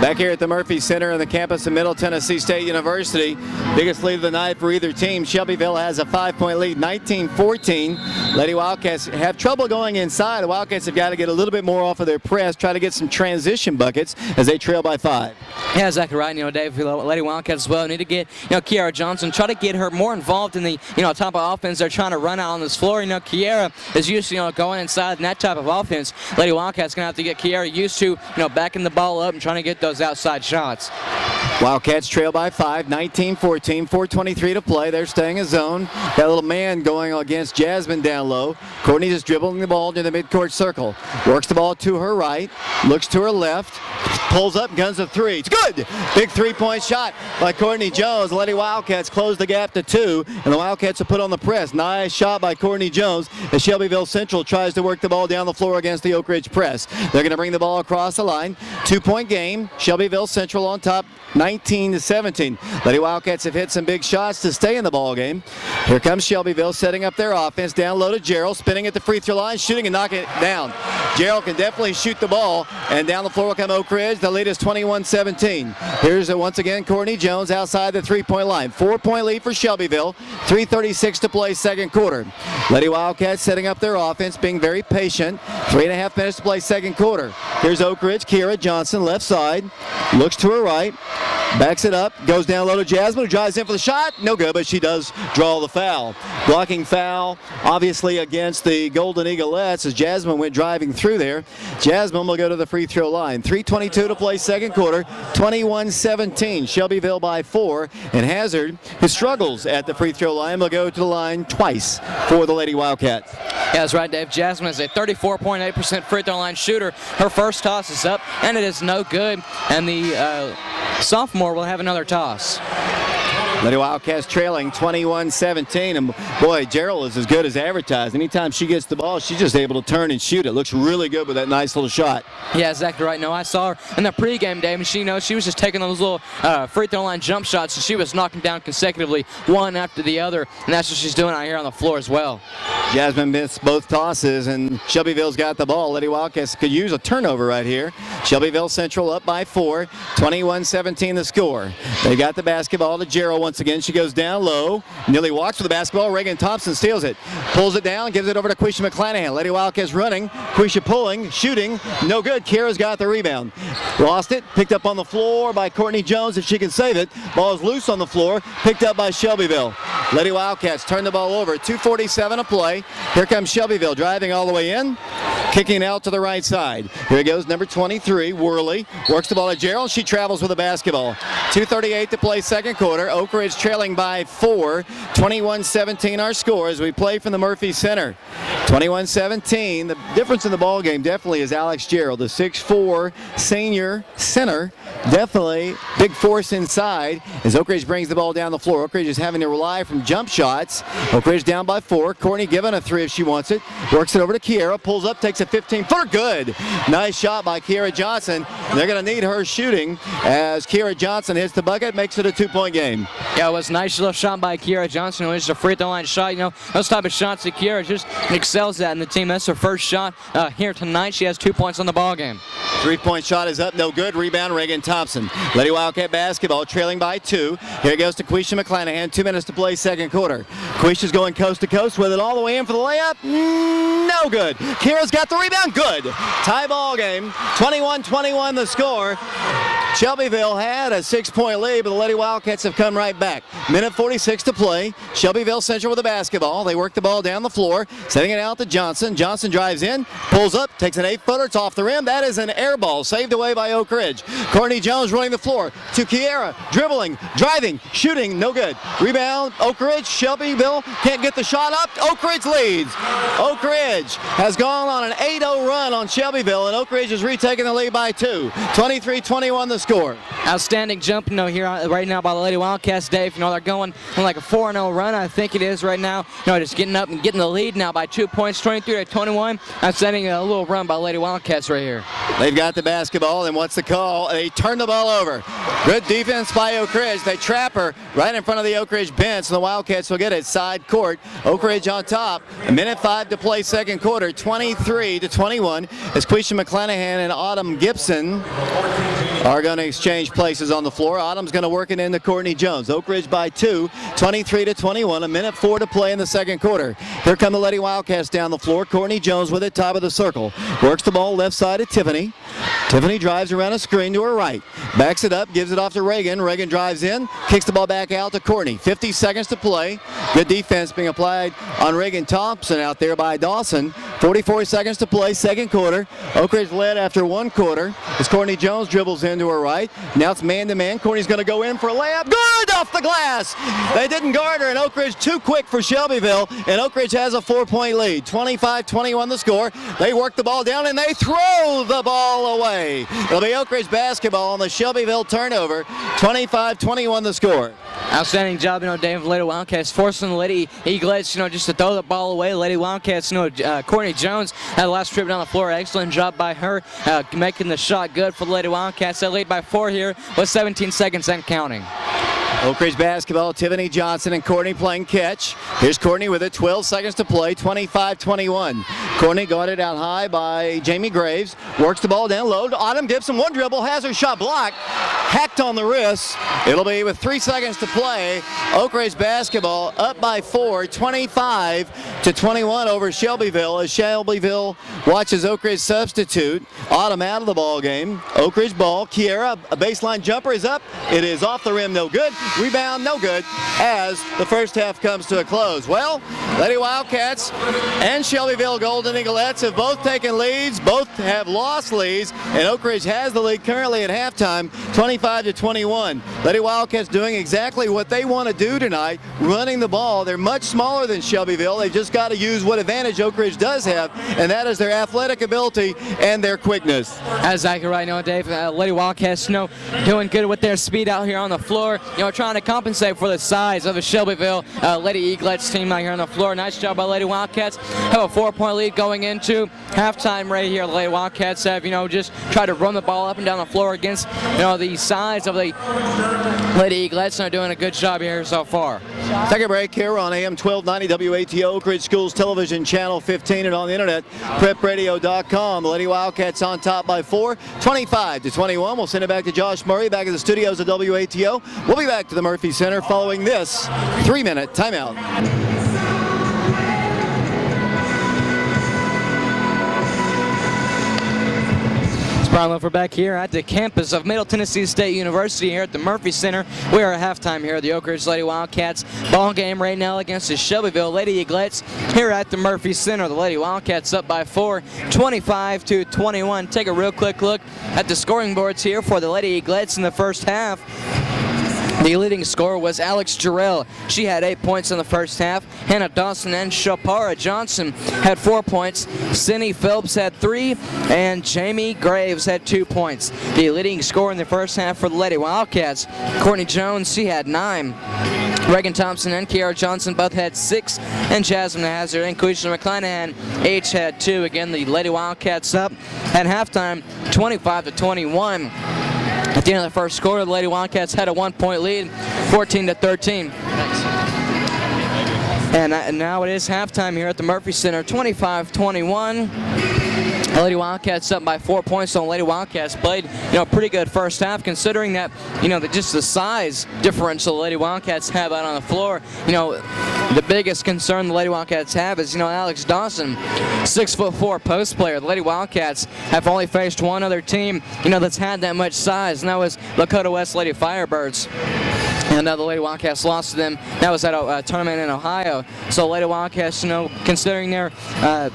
Back here at the Murphy Center on the campus of Middle Tennessee State University. Biggest lead of the night for either team. Shelbyville has a 5-point lead, 19-14. Lady Wildcats have trouble going inside. The Wildcats have got to get a little bit more off of their press, try to get some transition buckets as they trail by 5. Yeah, exactly right. Dave, Lady Wildcats as well need to get, Kiera Johnson, try to get her more involved in the, type of offense they're trying to run out on this floor. Kiera is used to, going inside in that type of offense. Lady Wildcats going to have to get Kiera used to, backing the ball up and trying to get those outside shots. Wildcats trail by 5, 19-14, 4:23 to play. They're staying a zone. Got a little man going against Jasmine down low. Courtney just dribbling the ball near the midcourt circle. Works the ball to her right, looks to her left, pulls up, guns a 3. It's good! Big 3-point shot by Courtney Jones. The Lady Wildcats close the gap to 2, and the Wildcats are put on the press. Nice shot by Courtney Jones as Shelbyville Central tries to work the ball down the floor against the Oak Ridge press. They're going to bring the ball across the line. 2-point game. Shelbyville Central on top, 19-17. Lady Wildcats have hit some big shots to stay in the ball game. Here comes Shelbyville setting up their offense. Down low to Gerald, spinning at the free throw line, shooting and knocking it down. Gerald can definitely shoot the ball, and down the floor will come Oak Ridge. The lead is 21-17. Here's once again Courtney Jones outside the 3-point line. 4-point lead for Shelbyville. 3:36 to play second quarter. Lady Wildcats setting up their offense, being very patient. 3.5 minutes to play second quarter. Here's Oak Ridge. Kiera Johnson, left side, looks to her right, Backs it up, goes down low to Jasmine, who drives in for the shot. No good, but she does draw the foul. Blocking foul, obviously against the Golden Eaglettes as Jasmine went driving through there. Jasmine will go to the free throw line. 3:22 to play second quarter, 21-17. Shelbyville by 4. And Hazard, who struggles at the free throw line, will go to the line twice for the Lady Wildcats. Yeah, that's right, Dave. Jasmine is a 34.8% free throw line shooter. Her first toss is up, and it is no good. And the sophomore will have another toss. Lady Wildcats trailing 21-17, and boy, Gerald is as good as advertised. Anytime she gets the ball, she's just able to turn and shoot. It looks really good with that nice little shot. Yeah, exactly right. No, I saw her in the pregame, Dave, and she was just taking those little free throw line jump shots, and she was knocking down consecutively one after the other, and that's what she's doing out here on the floor as well. Jasmine missed both tosses, and Shelbyville's got the ball. Lady Wildcats could use a turnover right here. Shelbyville Central up by 4, 21-17 the score. They got the basketball to Gerald once again. She goes down low, nearly walks for the basketball. Reagan Thompson steals it, pulls it down, gives it over to Quisha McClanahan. Lady Wildcats running, Quisha pulling, shooting, no good. Kira's got the rebound. Lost it, picked up on the floor by Courtney Jones if she can save it. Ball is loose on the floor, picked up by Shelbyville. Lady Wildcats turn the ball over, 2:47 to play. Here comes Shelbyville driving all the way in, kicking out to the right side. Here goes number 23, Worley. Works the ball to Gerald. She travels with the basketball. 2:38 to play second quarter. Oak Ridge trailing by 4. 21-17 our score as we play from the Murphy Center. 21-17. The difference in the ball game definitely is Alex Gerald, the 6'4" senior center. Definitely big force inside as Oak Ridge brings the ball down the floor. Oak Ridge is having to rely from jump shots. Oak Ridge down by 4. Courtney given a 3 if she wants it. Works it over to Kiera. Pulls up, takes a 15-footer. Good. Nice shot by Kiera Johnson. They're going to need her shooting as Kiera Johnson hits the bucket, makes it a 2-point game. Yeah, it was a nice little shot by Kiera Johnson. It was a free throw line shot. You know, those type of shots that Kiera just excels at in the team. That's her first shot here tonight. She has 2 points on the ball game. 3-point shot is up, no good. Rebound, Reagan Thompson. Lady Wildcat basketball trailing by 2. Here goes to Quisha McClanahan. 2 minutes to play second quarter. Quisha's going coast to coast with it all the way in for the layup. No good. Kira's got the rebound. Good. Tie ball game. 21-21 the score. Shelbyville had a 6-point lead, but the Lady Wildcats have come right back. Minute 46 to play. Shelbyville Central with the basketball. They work the ball down the floor, sending it out to Johnson. Johnson drives in, pulls up, takes an 8-footer. It's off the rim. That is an air ball, saved away by Oak Ridge. Courtney Jones running the floor to Kiera, dribbling, driving, shooting, no good. Rebound, Oak Ridge. Shelbyville can't get the shot up. Oak Ridge leads. Oak Ridge has gone on an 8-0 run on Shelbyville, and Oak Ridge is retaking the lead by 2. 23-21 the score. Outstanding jump, here right now by the Lady Wildcats, Dave. They're going on like a 4-0 run, I think it is right now. Just getting up and getting the lead now by 2 points, 23-21. Outstanding a little run by Lady Wildcats right here. They've got the basketball, and what's the call? They turn the ball over. Good defense by Oak Ridge. They trap her right in front of the Oak Ridge bench, and the Wildcats will get it side court. Oak Ridge on top. A minute 5 to play second quarter, 23-21 as Quisha McClanahan and Autumn Gibson are going to exchange places on the floor. Autumn's going to work it into Courtney Jones. Oak Ridge by 2, 23-21. A minute 4 to play in the second quarter. Here come the Lady Wildcats down the floor. Courtney Jones with it, top of the circle. Works the ball left side to Tiffany. Tiffany drives around a screen to her right. Backs it up, gives it off to Reagan. Reagan drives in, kicks the ball back out to Courtney. 50 seconds to play. Good defense being applied on Reagan Thompson out there by Dawson. 44 seconds to play, second quarter. Oak Ridge led after 1 quarter as Courtney Jones dribbles in to her right. Now it's man-to-man. Courtney's going to go in for a layup. Good off the glass. They didn't guard her, and Oak Ridge too quick for Shelbyville, and Oak Ridge has a 4-point lead. 25-21 the score. They work the ball down, and they throw the ball away. It'll be Oak Ridge basketball on the Shelbyville turnover. 25-21 the score. Outstanding job, Dave, Lady Wildcats forcing the Lady Eaglets, just to throw the ball away. Lady Wildcats, Courtney Jones had the last trip down the floor. Excellent job by her, making the shot good for the Lady Wildcats. They lead by 4 here with 17 seconds and counting. Oak Ridge basketball, Tiffany Johnson and Courtney playing catch. Here's Courtney with it, 12 seconds to play, 25-21. Courtney guarded out high by Jamie Graves. Works the ball down low to Autumn Gibson. One dribble, has her shot blocked. Hacked on the wrist. It'll be with 3 seconds to play. Oak Ridge basketball up by 4, 25-21 over Shelbyville as Shelbyville watches Oak Ridge substitute. Autumn out of the ball game. Oak Ridge ball. Kiera, a baseline jumper is up. It is off the rim, no good. Rebound, no good, as the first half comes to a close. Well, Lady Wildcats and Shelbyville Golden Eaglettes have both taken leads, both have lost leads, and Oak Ridge has the lead currently at halftime, 25-21. Lady Wildcats doing exactly what they want to do tonight, running the ball. They're much smaller than Shelbyville. They've just got to use what advantage Oak Ridge does have, and that is their athletic ability and their quickness. That's exactly right, Dave. Lady Wildcats, doing good with their speed out here on the floor. Trying to compensate for the size of the Shelbyville Lady Eaglettes team out here on the floor. Nice job by Lady Wildcats. Have a 4-point lead going into halftime right here. The Lady Wildcats have, just tried to run the ball up and down the floor against, the size of the Lady Eaglettes, and are doing a good job here so far. Take a break here on AM 1290 WATO, Oak Ridge Schools Television Channel 15, and on the internet, prepradio.com. The Lady Wildcats on top by 4, 25-21. We'll send it back to Josh Murray back at the studios of WATO. We'll be back to the Murphy Center following this 3-minute timeout. Brian Lofer back here at the campus of Middle Tennessee State University here at the Murphy Center. We are at halftime here at the Oak Ridge Lady Wildcats ball game right now against the Shelbyville Lady Eaglettes here at the Murphy Center. The Lady Wildcats up by 4, 25-21. Take a real quick look at the scoring boards here for the Lady Eaglettes in the first half. The leading scorer was Alex Jarrell. She had 8 points in the first half. Hannah Dawson and Shapara Johnson had 4 points. Cindy Phelps had 3, and Jamie Graves had 2 points. The leading scorer in the first half for the Lady Wildcats, Courtney Jones, she had 9. Reagan Thompson and Kiara Johnson both had 6, and Jasmine Hazard and Quisha McClanahan each had 2. Again, the Lady Wildcats up at halftime, 25-21. At the end of the first quarter, the Lady Wildcats had a 1-point lead, 14-13. And now it is halftime here at the Murphy Center, 25-21. The Lady Wildcats up by 4 points. So the Lady Wildcats played, a pretty good first half, considering that, just the size differential the Lady Wildcats have out on the floor. The biggest concern the Lady Wildcats have is, Alex Dawson, 6'4" post player. The Lady Wildcats have only faced one other team, that's had that much size, and that was Lakota West Lady Firebirds. And the Lady Wildcats lost to them. That was at a tournament in Ohio. So Lady Wildcats, considering their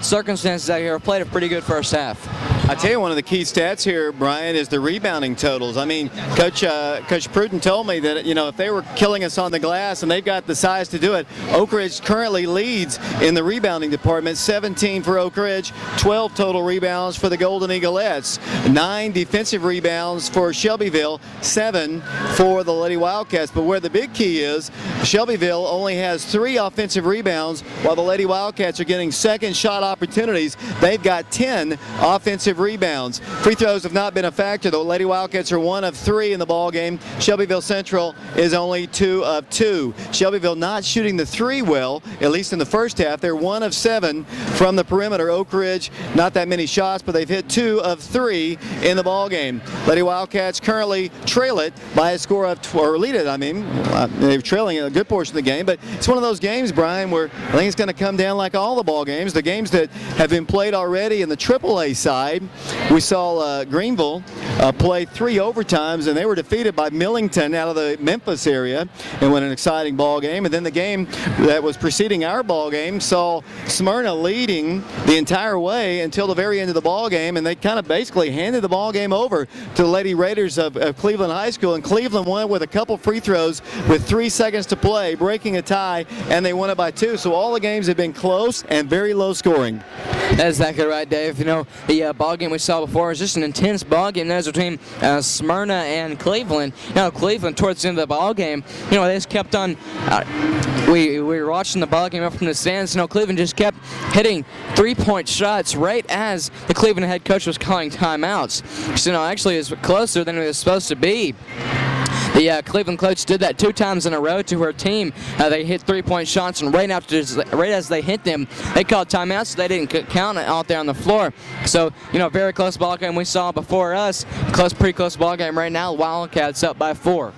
circumstances out here, have played a pretty good first half. I tell you, one of the key stats here, Brian, is the rebounding totals. I mean, Coach Prudden told me that, if they were killing us on the glass and they've got the size to do it, Oak Ridge currently leads in the rebounding department. 17 for Oak Ridge, 12 total rebounds for the Golden Eaglettes, 9 defensive rebounds for Shelbyville, 7 for the Lady Wildcats. But where the big key is, Shelbyville only has 3 offensive rebounds, while the Lady Wildcats are getting second shot opportunities. They've got 10 offensive rebounds. Free throws have not been a factor. The Lady Wildcats are 1 of 3 in the ball game. Shelbyville Central is only 2 of 2. Shelbyville not shooting the 3 well, at least in the first half. They're 1 of 7 from the perimeter. Oak Ridge, not that many shots, but they've hit 2 of 3 in the ball game. Lady Wildcats currently trail it by a score of, or lead it, they're trailing a good portion of the game, but it's one of those games, Brian, where I think it's going to come down like all the ball games. The games that have been played already in the AAA side, we saw Greenville play 3 overtimes, and they were defeated by Millington out of the Memphis area and won an exciting ball game. And then the game that was preceding our ball game saw Smyrna leading the entire way until the very end of the ball game, and they kind of basically handed the ball game over to the Lady Raiders of Cleveland High School, and Cleveland won with a couple free throws with 3 seconds to play, breaking a tie, and they won it by 2. So all the games have been close and very low scoring. That's exactly right, Dave. The ball game we saw before was just an intense ball game. That was between Smyrna and Cleveland. Cleveland, towards the end of the ball game, they just kept on. We were watching the ball game up from the stands. Cleveland just kept hitting 3-point shots right as the Cleveland head coach was calling timeouts. So actually, it was closer than it was supposed to be. The Cleveland coach did that 2 times in a row to her team. They hit 3-point shots, and right as they hit them, they called timeouts, so they didn't count it out there on the floor. So, very close ball game we saw before us. Pretty close ball game right now. Wildcats up by 4.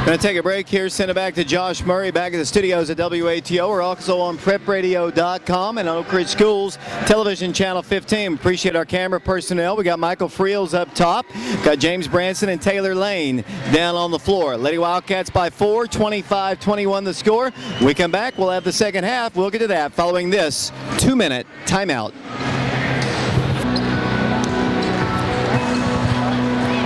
Going to take a break here, send it back to Josh Murray back at the studios at WATO. We're also on prepradio.com and Oak Ridge Schools Television Channel 15. Appreciate our camera personnel. We got Michael Friels up top. Got James Branson and Taylor Lane down on the floor. Lady Wildcats by 4, 25-21 the score. When we come back, we'll have the second half. We'll get to that following this 2-minute timeout.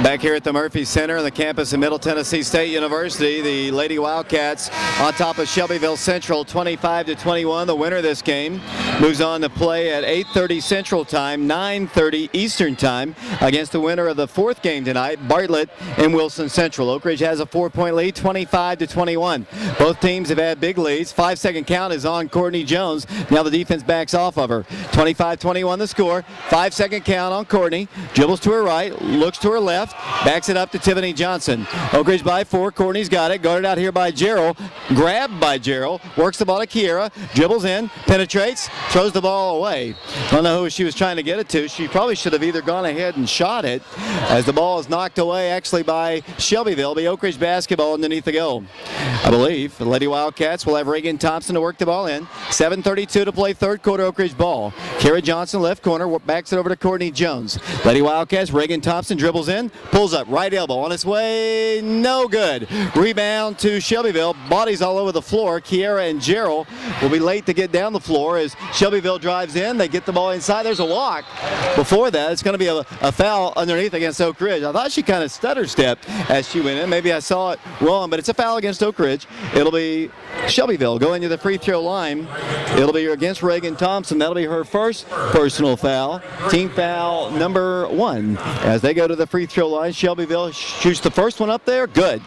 Back here at the Murphy Center on the campus of Middle Tennessee State University, the Lady Wildcats on top of Shelbyville Central 25-21. The winner of this game moves on to play at 8:30 Central Time, 9:30 Eastern Time against the winner of the 4th game tonight, Bartlett and Wilson Central. Oak Ridge has a 4-point lead, 25-21. Both teams have had big leads. 5-second count is on Courtney Jones. Now the defense backs off of her. 25-21 the score. 5-second count on Courtney. Dribbles to her right, looks to her left. Backs it up to Tiffany Johnson. Oak Ridge by 4. Courtney's got it. Guarded out here by Gerald. Grabbed by Gerald. Works the ball to Kiera. Dribbles in. Penetrates. Throws the ball away. Don't know who she was trying to get it to. She probably should have either gone ahead and shot it as the ball is knocked away actually by Shelbyville. The Oak Ridge basketball underneath the goal. I believe the Lady Wildcats will have Reagan Thompson to work the ball in. 7:32 to play, 3rd quarter Oak Ridge ball. Kiera Johnson left corner. Backs it over to Courtney Jones. Lady Wildcats. Reagan Thompson dribbles in. Pulls up, right elbow on its way, no good. Rebound to Shelbyville, bodies all over the floor. Kiera and Gerald will be late to get down the floor as Shelbyville drives in. They get the ball inside. There's a walk. Before that, it's going to be a foul underneath against Oak Ridge. I thought she kind of stutter-stepped as she went in. Maybe I saw it wrong, but it's a foul against Oak Ridge. It'll be Shelbyville going to the free throw line. It'll be against Reagan Thompson. That'll be her first personal foul. Team foul number 1 as they go to the free throw line. Shelbyville shoots the first one up there. Good.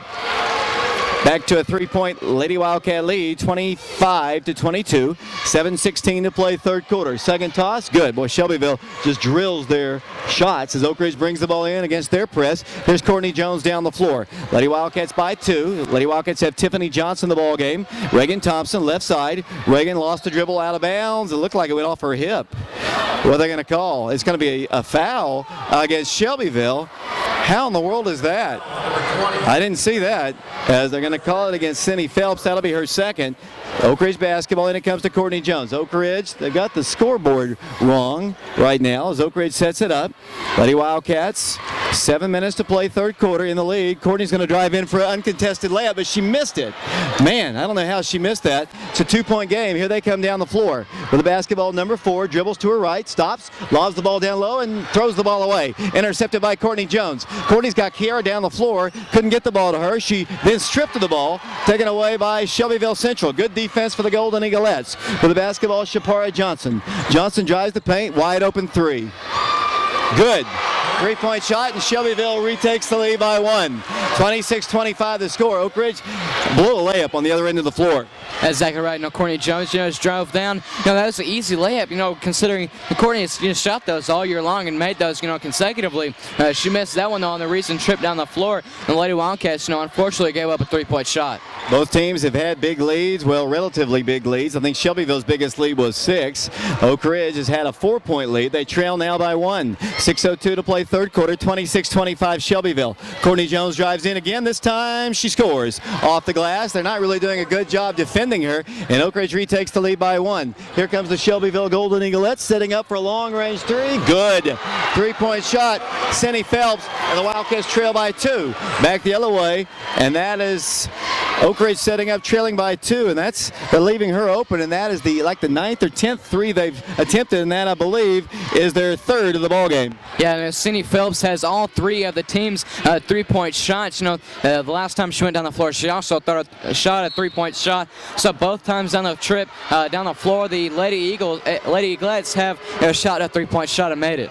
Back to a 3-point Lady Wildcat lead, 25-22. 7:16 to play, 3rd quarter. Second toss, good. Boy, Shelbyville just drills their shots as Oak Ridge brings the ball in against their press. Here's Courtney Jones down the floor. Lady Wildcats by 2. Lady Wildcats have Tiffany Johnson the ball game. Reagan Thompson left side. Reagan lost the dribble out of bounds. It looked like it went off her hip. What are they going to call? It's going to be a foul against Shelbyville. How in the world is that? I didn't see that. As they're going to call it against Cindy Phelps. That'll be her second. Oak Ridge basketball, and it comes to Courtney Jones. Oak Ridge, they've got the scoreboard wrong right now as Oak Ridge sets it up. Lady Wildcats, 7 minutes to play, 3rd quarter in the lead. Courtney's going to drive in for an uncontested layup, but she missed it. Man, I don't know how she missed that. It's a 2-point game. Here they come down the floor with the basketball, number 4, dribbles to her right, stops, lobs the ball down low, and throws the ball away. Intercepted by Courtney Jones. Courtney's got Kiera down the floor, couldn't get the ball to her. She then stripped of the ball, taken away by Shelbyville Central. Good defense for the Golden Eaglettes. With the basketball, Shapara Johnson. Johnson drives the paint, wide open 3. Good. 3-point shot, and Shelbyville retakes the lead by 1. 26-25 the score. Oak Ridge blew a layup on the other end of the floor. That's exactly right. Courtney Jones just drove down. That was an easy layup, considering Courtney has shot those all year long and made those, consecutively. She missed that one, though, on the recent trip down the floor. And the Lady Wildcats, unfortunately gave up a 3-point shot. Both teams have had big leads, well, relatively big leads. I think Shelbyville's biggest lead was 6. Oak Ridge has had a 4-point lead. They trail now by 1. 6:02 to play, 3rd quarter, 26-25 Shelbyville. Courtney Jones drives in again. This time she scores off the glass. They're not really doing a good job defending her, and Oak Ridge retakes the lead by 1. Here comes the Shelbyville Golden Eaglettes setting up for a long-range 3. Good. 3-point shot. Cindy Phelps, and the Wildcats trail by 2. Back the other way, and that is Oak Ridge setting up, trailing by 2, and they're leaving her open, and that is the 9th or 10th 3 they've attempted, and that, I believe, is their 3rd of the ball game. Yeah, and Cindy Phelps has all 3 of the team's 3-point shots. The last time she went down the floor, she also shot a 3-point shot. So both times down the trip, down the floor, the Lady Eaglettes have shot a 3-point shot and made it.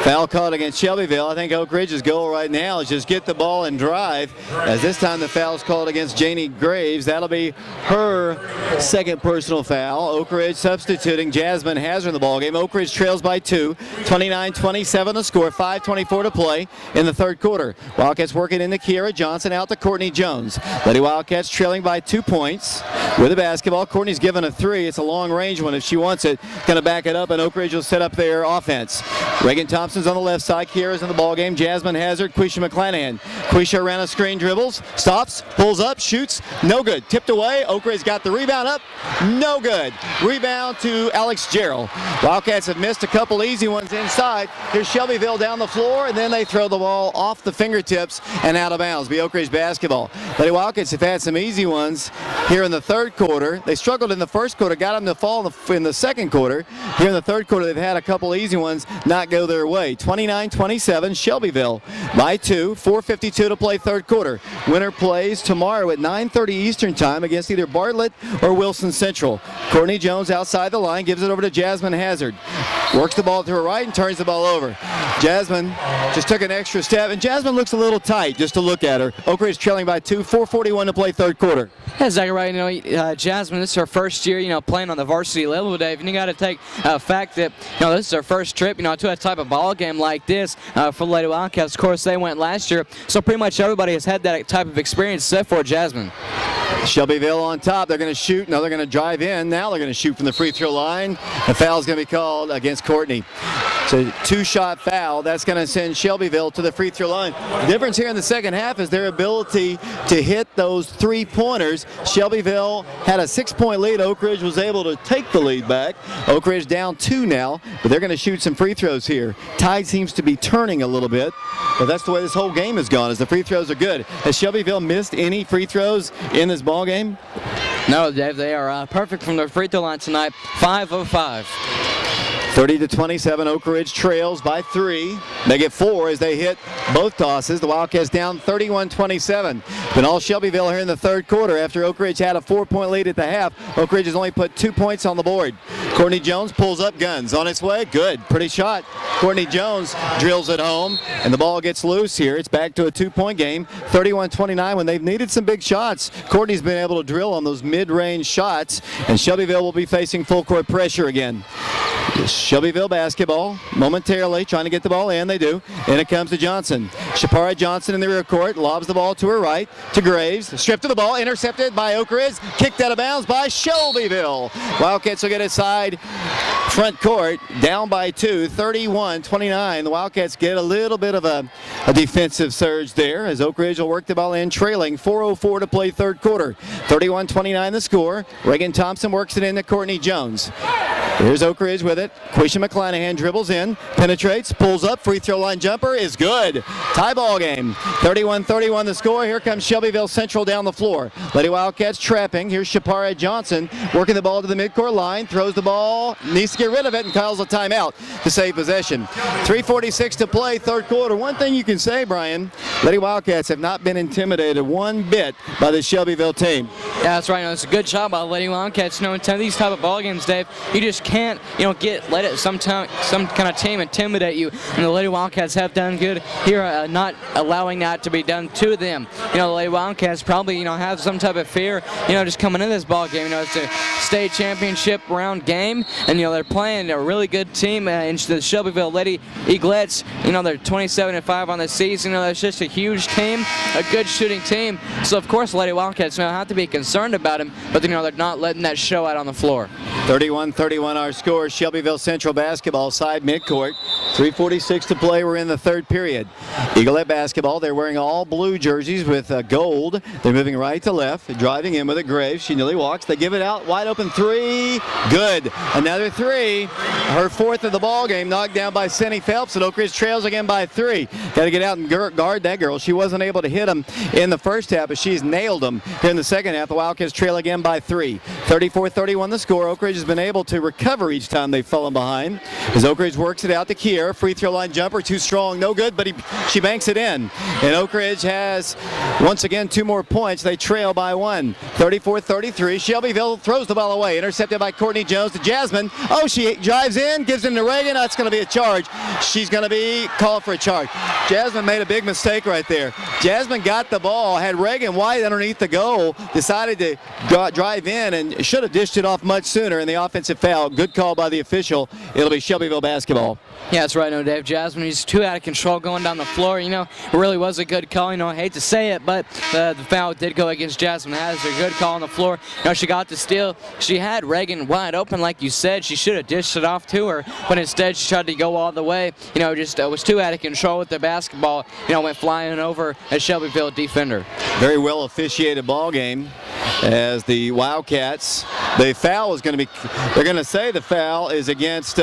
Foul called against Shelbyville. I think Oak Ridge's goal right now is just get the ball and drive, as this time the foul is called against Janie Lainey Graves. That'll be her second personal foul. Oak Ridge substituting Jasmine Hazard in the ballgame. Oak Ridge trails by 2, 29-27 the score, 5:24 to play in the third quarter. Wildcats working into Kiera Johnson, out to Courtney Jones. Lady Wildcats trailing by 2 points with the basketball. Courtney's given a 3. It's a long range one if she wants it. Going to back it up, and Oak Ridge will set up their offense. Reagan Thompson's on the left side. Kiera's in the ballgame. Jasmine Hazard, Quisha McClanahan. Quisha around a screen, dribbles, stops, pulls up, shoots, no good. Tipped away. Oak Ridge got the rebound up, no good. Rebound to Alex Gerald. Wildcats have missed a couple easy ones inside. Here's Shelbyville down the floor, and then they throw the ball off the fingertips and out of bounds. Be Oak Ridge basketball. Lady Wildcats have had some easy ones here in the third quarter. They struggled in the first quarter, got them to fall in the second quarter. Here in the third quarter, they've had a couple easy ones not go their way. 29-27, Shelbyville by 2, 4:52 to play third quarter. Winner plays tomorrow at 9:30 Eastern time against either Bartlett or Wilson Central. Courtney Jones outside the line, gives it over to Jasmine Hazard. Works the ball to her right and turns the ball over. Jasmine just took an extra step, and Jasmine looks a little tight just to look at her. Oak Ridge trailing by 2, 4:41 to play third quarter. Yeah, exactly right. Jasmine, this is her first year, playing on the varsity level, Dave. And you got to take fact that, this is her first trip, to a type of ball game like this for the Lady Wildcats. Of course, they went last year, so pretty much everybody has had that type of experience except for Jasmine. Shelbyville on top. They're going to shoot. No, they're going to drive in. Now they're going to shoot from the free throw line. The foul is going to be called against Courtney. So 2-shot foul. That's going to send Shelbyville to the free throw line. The difference here in the second half is their ability to hit those 3-pointers. Shelbyville had a 6-point lead. Oak Ridge was able to take the lead back. Oak Ridge down 2 now, but they're going to shoot some free throws here. Tide seems to be turning a little bit, but that's the way this whole game has gone, as the free throws are good. Has Shelbyville missed any free throws in this ball game? No, Dave, they are perfect from their free throw line tonight. 5 of 5. 30-27, Oak Ridge trails by 3. They get 4 as they hit both tosses. The Wildcats down 31-27. Been all Shelbyville here in the third quarter after Oak Ridge had a 4-point lead at the half. Oak Ridge has only put 2 points on the board. Courtney Jones pulls up, guns on its way. Good, pretty shot. Courtney Jones drills it home, and the ball gets loose here. It's back to a 2-point game, 31-29. When they've needed some big shots, Courtney's been able to drill on those mid-range shots, and Shelbyville will be facing full court pressure again. Shelbyville basketball momentarily trying to get the ball in. They do. And it comes to Johnson. Shapara Johnson in the rear court lobs the ball to her right to Graves. Stripped of the ball, intercepted by Oak Ridge, kicked out of bounds by Shelbyville. Wildcats will get it side front court, down by 2, 31-29. The Wildcats get a little bit of a defensive surge there as Oak Ridge will work the ball in, trailing 4:04 to play third quarter. 31-29 the score. Reagan Thompson works it in to Courtney Jones. Here's Oak Ridge with it. Quisha McClanahan dribbles in, penetrates, pulls up, free throw line jumper is good. Tie ball game. 31-31 the score. Here comes Shelbyville Central down the floor. Lady Wildcats trapping. Here's Shapara Johnson working the ball to the midcourt line, throws the ball, needs to get rid of it, and calls a timeout to save possession. 3:46 to play third quarter. One thing you can say, Brian, Lady Wildcats have not been intimidated one bit by the Shelbyville team. Yeah, that's right. It's a good job by the Lady Wildcats. In these type of ball games, Dave, you just can't, let it some kind of team intimidate you. And the Lady Wildcats have done good here, not allowing that to be done to them. The Lady Wildcats probably, have some type of fear, just coming into this ball game. It's a state championship round game, and they're playing a really good team in the Shelbyville Lady Eaglettes. They're 27-5 on the season. That's just a huge team, a good shooting team. So of course, the Lady Wildcats have to be concerned about them, but they're not letting that show out on the floor. 31-31 our score. Shelbyville Central basketball side midcourt. 3:46 to play. We're in the third period. Eaglet basketball. They're wearing all blue jerseys with gold. They're moving right to left, driving in with it. Graves. She nearly walks. They give it out. Wide open 3. Good. Another 3. Her 4th of the ball game. Knocked down by Cindy Phelps. And Oak Ridge trails again by 3. Got to get out and guard that girl. She wasn't able to hit them in the first half, but she's nailed them here in the second half. The Wildcats trail again by 3. 34-31 the score. Oak Ridge has been able to recover recover each time they've fallen behind. As Oak Ridge works it out to Kiera, free throw line jumper, too strong, no good, but she banks it in. And Oak Ridge has, once again, 2 more points. They trail by 1, 34-33. Shelbyville throws the ball away, intercepted by Courtney Jones to Jasmine. Oh, she drives in, gives it to Reagan. That's going to be a charge. She's going to be called for a charge. Jasmine made a big mistake right there. Jasmine got the ball, had Reagan wide underneath the goal, decided to drive in and should have dished it off much sooner, and the offensive foul. Good call by the official. It'll be Shelbyville basketball. Yeah, that's right, no, Dave. Jasmine, he's too out of control going down the floor. You know, it really was a good call. You know, I hate to say it, but the foul did go against Jasmine. Has a good call on the floor. You know, she got the steal. She had Reagan wide open, like you said. She should have dished it off to her, but instead she tried to go all the way. You know, just was too out of control with the basketball. You know, went flying over a Shelbyville defender. Very well officiated ball game as the Wildcats. The foul is going to be, they're going to say the foul is against,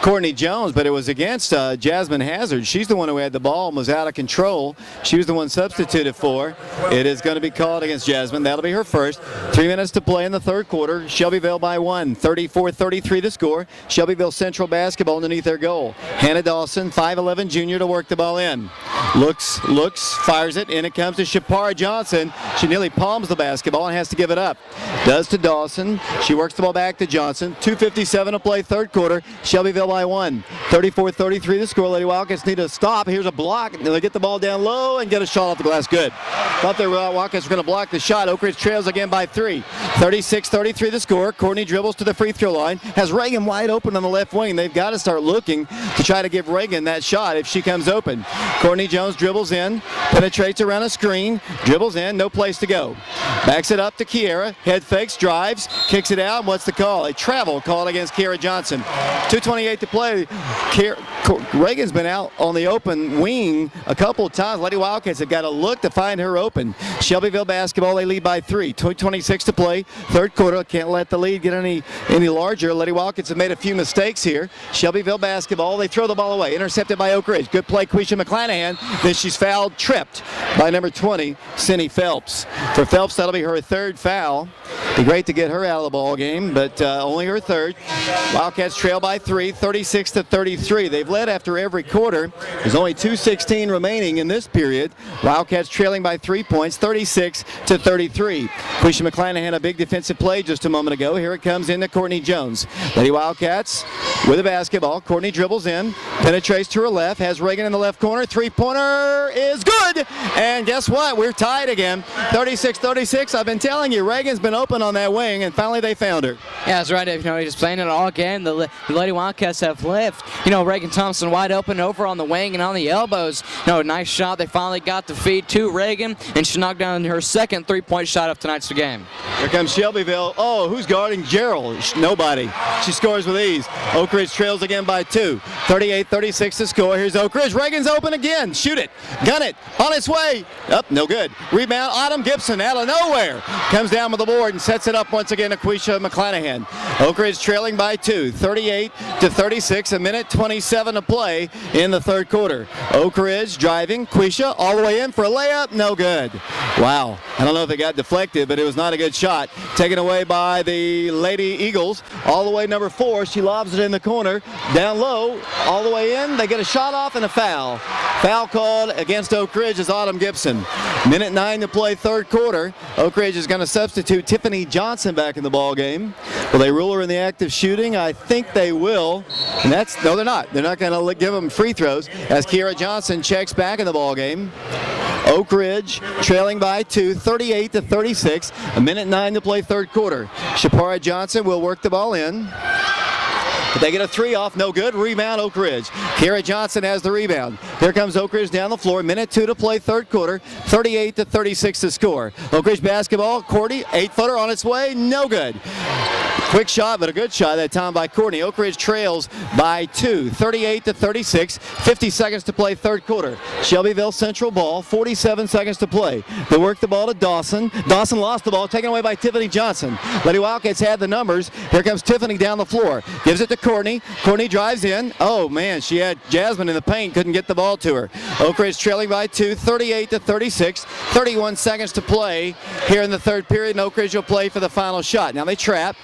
Courtney Jones, but it was against Jasmine Hazard. She's the one who had the ball and was out of control. She was the one substituted for. It is going to be called against Jasmine. That'll be her first. 3 minutes to play in the third quarter. Shelbyville by 1, 34-33 to score. Shelbyville Central basketball underneath their goal. Hannah Dawson, 5'11 junior, to work the ball in. Looks, fires it, and it comes to Shapara Johnson. She nearly palms the basketball and has to give it up. Does to Dawson. She works the ball back to Johnson. 2:57 to play, third quarter. Shelbyville by 1, 34-33 to score. Lady Wildcats need to stop. Here's a block. They get the ball down low and get a shot off the glass. Good. Thought the Wildcats were going to block the shot. Oak Ridge trails again by 3, 36-33 to score. Courtney dribbles to the free throw line. Has Reagan wide open on the left wing. They've got to start looking to try to give Reagan that shot if she comes open. Courtney Jones dribbles in, penetrates around a screen, dribbles in, no place to go. Backs it up to Kiera, head fakes, drives, kicks it out. What's the call? A travel called against Kiera Johnson. 2:28 to play. Reagan's been out on the open wing a couple of times. Lady Wildcats have got to look to find her open. Shelbyville basketball, they lead by 3. 2:26 to play, third quarter. Can't let the lead get any larger. Lady Wildcats have made a few mistakes here. Shelbyville basketball, they throw the ball away. Intercepted by Oak Ridge. Good play, Quisha McClanahan. Then she's fouled, tripped by number 20, Cindy Phelps. For Phelps, that'll be her third foul. Be great to get her out of the ball game, but only her third. Wildcats trail by 3, 36-33. They've led after every quarter. There's only 2:16 remaining in this period. Wildcats trailing by 3 points, 36-33. Quisha McClanahan, a big defensive play just a moment ago. Here it comes into Courtney Jones. Lady Wildcats with the basketball. Courtney dribbles in, penetrates to her left, has Reagan in the left corner. Three-pointer is good. And guess what? We're tied again. 36-36. I've been telling you, Reagan's been open on that wing, and finally they found her. Yeah, that's right. You know, he's playing it all game. The Lady Wildcats have left. You know, Reagan Thompson wide open over on the wing and on the elbows. You know, nice shot. They finally got the feed to Reagan, and she knocked down her second three-point shot of tonight's game. Here comes Shelbyville. Oh, who's guarding Gerald? Nobody. She scores with ease. Oak Ridge trails again by 2. 38-36 to score. Here's Oak Ridge. Reagan's open again. Shoot it. Gun it. On its way. Up, no good. Rebound. Autumn Gibson out of nowhere. Comes down with the board and sets it up once again to Quisha McClanahan. Oak Ridge trailing by 2. 38-36. A minute 27 to play in the third quarter. Oak Ridge driving. Quisha all the way in for a layup. No good. Wow. I don't know if it got deflected, but it was not a good shot. Taken away by the Lady Eagles. All the way number 4. She lobs it in the corner. Down low. All the way in. They get a shot off and a foul. Foul called against Oak Ridge is Autumn Gibson. Minute 9 to play, third quarter. Oak Ridge is going to substitute Tiffany Johnson back in the ball game. Will they rule her in the act of shooting? I think they will. And no, they're not. They're not going to give them free throws as Kiera Johnson checks back in the ball game. Oak Ridge trailing by 2, 38-36. A minute 9 to play, third quarter. Shapara Johnson will work the ball in. But they get a 3 off, no good. Rebound, Oak Ridge. Kiera Johnson has the rebound. Here comes Oak Ridge down the floor. Minute 2 to play, third quarter. 38-36 to score. Oak Ridge basketball. Courtney, 8-footer on its way, no good. Quick shot, but a good shot that time by Courtney. Oak Ridge trails by 2, 38-36. 50 seconds to play, third quarter. Shelbyville Central ball, 47 seconds to play. They work the ball to Dawson. Dawson lost the ball, taken away by Tiffany Johnson. Lady Wildcats had the numbers. Here comes Tiffany down the floor. Gives it to Courtney. Courtney drives in. Oh, man, she had Jasmine in the paint. Couldn't get the ball ball to her. Oak Ridge trailing by 2, 38-36. 31 seconds to play here in the third period, and Oak Ridge will play for the final shot. Now they trap.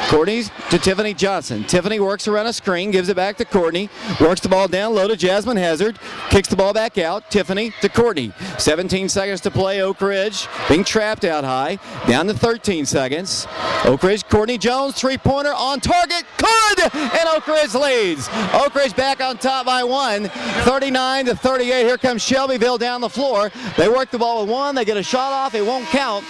Courtney to Tiffany Johnson. Tiffany works around a screen, gives it back to Courtney, works the ball down low to Jasmine Hazard, kicks the ball back out. Tiffany to Courtney. 17 seconds to play. Oak Ridge being trapped out high. Down to 13 seconds. Oak Ridge, Courtney Jones, three-pointer on target. Good! And Oak Ridge leads. Oak Ridge back on top by 1, 39-38. Here comes Shelbyville down the floor. They work the ball with 1. They get a shot off. It won't count.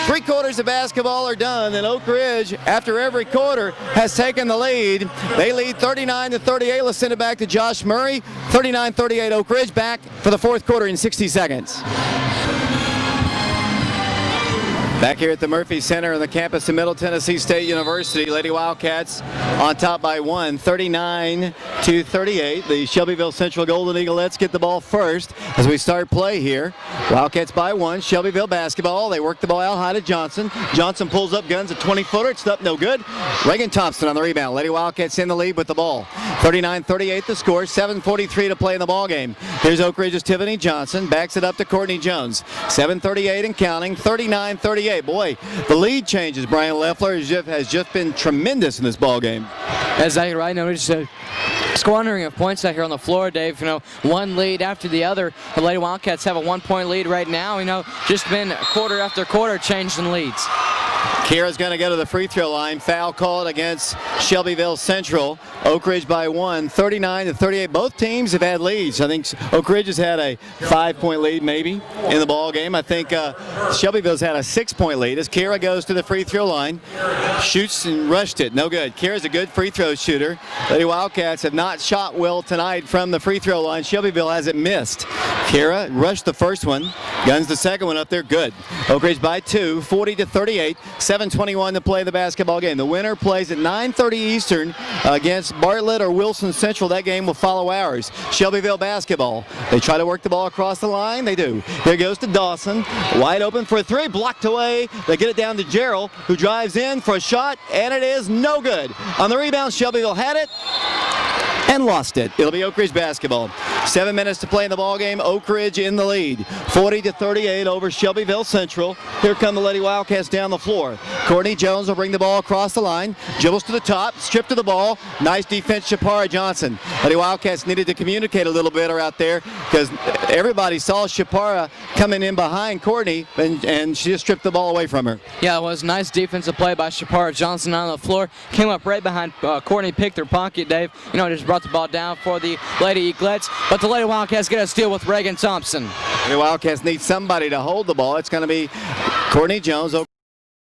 3 quarters of basketball are done, and Oak Ridge, after every quarter, has taken the lead. They lead 39-38. Let's send it back to Josh Murray. 39-38 Oak Ridge, back for the fourth quarter in 60 seconds. Back here at the Murphy Center on the campus of Middle Tennessee State University, Lady Wildcats on top by 1, 39-38. The Shelbyville Central Golden Eaglettes get the ball first as we start play here. Wildcats by 1, Shelbyville basketball. They work the ball out high to Johnson. Johnson pulls up, guns a 20-footer. It's up, no good. Reagan Thompson on the rebound. Lady Wildcats in the lead with the ball. 39-38 the score, 7:43 to play in the ball game. Here's Oak Ridge's Tiffany Johnson, backs it up to Courtney Jones. 7:38 and counting, 39-38. Boy, the lead changes. Brian Leffler has just been tremendous in this ball game. Exactly right. No, just a squandering of points out here on the floor, Dave. One lead after the other. The Lady Wildcats have a 1-point lead right now. Just been quarter after quarter changed in leads. Kira's going to go to the free throw line. Foul called against Shelbyville Central. Oak Ridge by 1, 39-38. Both teams have had leads. I think Oak Ridge has had a 5-point lead maybe in the ball game. I think Shelbyville's had a 6-point lead as Kira goes to the free throw line. Shoots and rushed it. No good. Kira's a good free throw shooter. Lady Wildcats have not shot well tonight from the free throw line. Shelbyville hasn't missed. Kira rushed the first one. Guns the second one up there. Good. Oak Ridge by 2, 40-38. 7:21 to play the basketball game. The winner plays at 9:30 Eastern against Bartlett or Wilson Central. That game will follow ours. Shelbyville basketball. They try to work the ball across the line. They do. Here goes to Dawson. Wide open for a 3. Blocked away. They get it down to Gerald, who drives in for a shot, and it is no good. On the rebound, Shelbyville had it and lost it. It'll be Oak Ridge basketball. 7 minutes to play in the ball game. Oak Ridge in the lead. 40-38 over Shelbyville Central. Here come the Lady Wildcats down the floor. Courtney Jones will bring the ball across the line. Dribbles to the top. Stripped to the ball. Nice defense, Shapara Johnson. Lady Wildcats needed to communicate a little better out there because everybody saw Shapara coming in behind Courtney, and she just stripped the ball away from her. Yeah, it was nice defensive play by Shapara Johnson on the floor. Came up right behind Courtney, picked her pocket, Dave. Just brought the ball down for the Lady Eaglettes. But the Lady Wildcats get a steal with Reagan Thompson. The Wildcats need somebody to hold the ball. It's going to be Courtney Jones.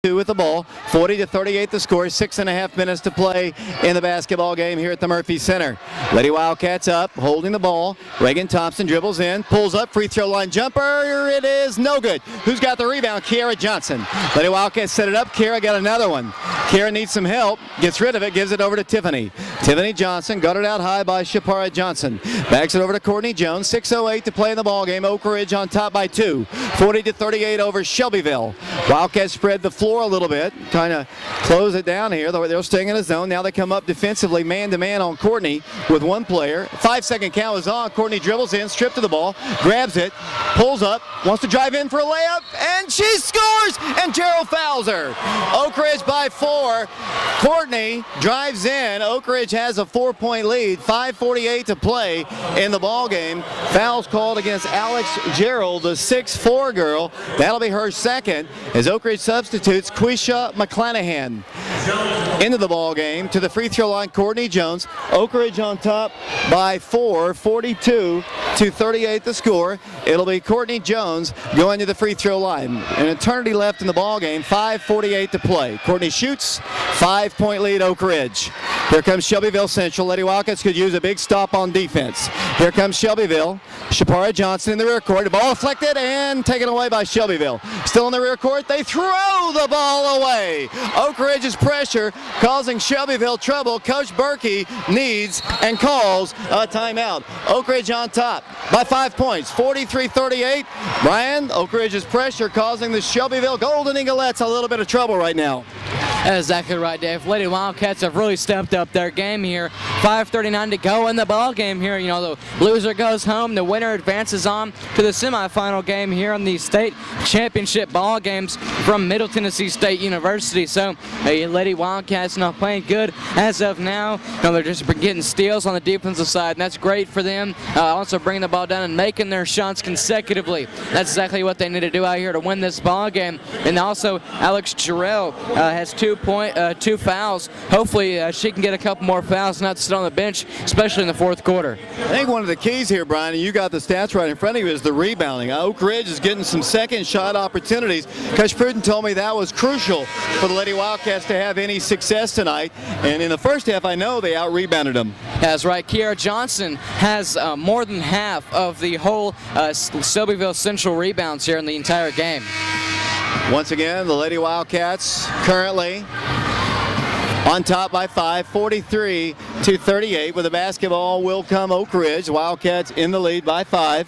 2 with the ball. 40-38 the score. 6.5 minutes to play in the basketball game here at the Murphy Center. Lady Wildcats up, holding the ball. Reagan Thompson dribbles in, pulls up, free throw line jumper. It is no good. Who's got the rebound? Kiara Johnson. Lady Wildcats set it up. Kiara got another one. Kiara needs some help. Gets rid of it. Gives it over to Tiffany. Tiffany Johnson got it out high by Shapara Johnson. Backs it over to Courtney Jones. 6:08 to play in the ball game. Oak Ridge on top by 2. 40-38 over Shelbyville. Wildcats spread the floor a little bit, kind of close it down here. They're staying in a zone. Now they come up defensively, man-to-man on Courtney with one player. 5-second count is on. Courtney dribbles in, stripped to the ball, grabs it, pulls up, wants to drive in for a layup, and she scores, and Gerald fouls her. Oak Ridge by 4. Courtney drives in. Oak Ridge has a 4-point lead. 5:48 to play in the ball game. Fouls called against Alex Gerald, the 6'4" girl. That'll be her second as Oak Ridge substitutes Quisha McClanahan into the ball game. To the free throw line, Courtney Jones. Oak Ridge on top by 4, 42-38 the score. It'll be Courtney Jones going to the free throw line. An eternity left in the ball game. 5:48 to play. Courtney shoots. 5-point lead, Oak Ridge. Here comes Shelbyville Central. Lady Wildcats could use a big stop on defense. Here comes Shelbyville. Shapara Johnson in the rear court. The ball deflected and taken away by Shelbyville. Still in the rear court. They throw the ball away. Oak Ridge's pressure causing Shelbyville trouble. Coach Burkey needs and calls a timeout. Oak Ridge on top by 5 points. 43-38. Brian, Oak Ridge's pressure causing the Shelbyville Golden Eaglettes a little bit of trouble right now. That's exactly right, Dave. Lady Wildcats have really stepped up their game here. 5:39 to go in the ball game here. You know, the loser goes home. The winner advances on to the semifinal game here on the state championship ball games from Middle Tennessee State University. So, Lady Wildcats not playing good as of now. You know, they're just getting steals on the defensive side, and that's great for them. Also bringing the ball down and making their shots consecutively. That's exactly what they need to do out here to win this ball game. And also, Alex Jarrell has 2 fouls. Hopefully, she can get a couple more fouls, not sit on the bench, especially in the fourth quarter. I think one of the keys here, Brian, and you got the stats right in front of you, is the rebounding. Oak Ridge is getting some second shot opportunities. Coach Prudden told me that was crucial for the Lady Wildcats to have any success tonight. And in the first half, I know they out-rebounded them. That's right. Kiara Johnson has more than half of the whole Shelbyville Central rebounds here in the entire game. Once again, the Lady Wildcats currently on top by 5, 43-38. With the basketball will come Oak Ridge. Wildcats in the lead by 5.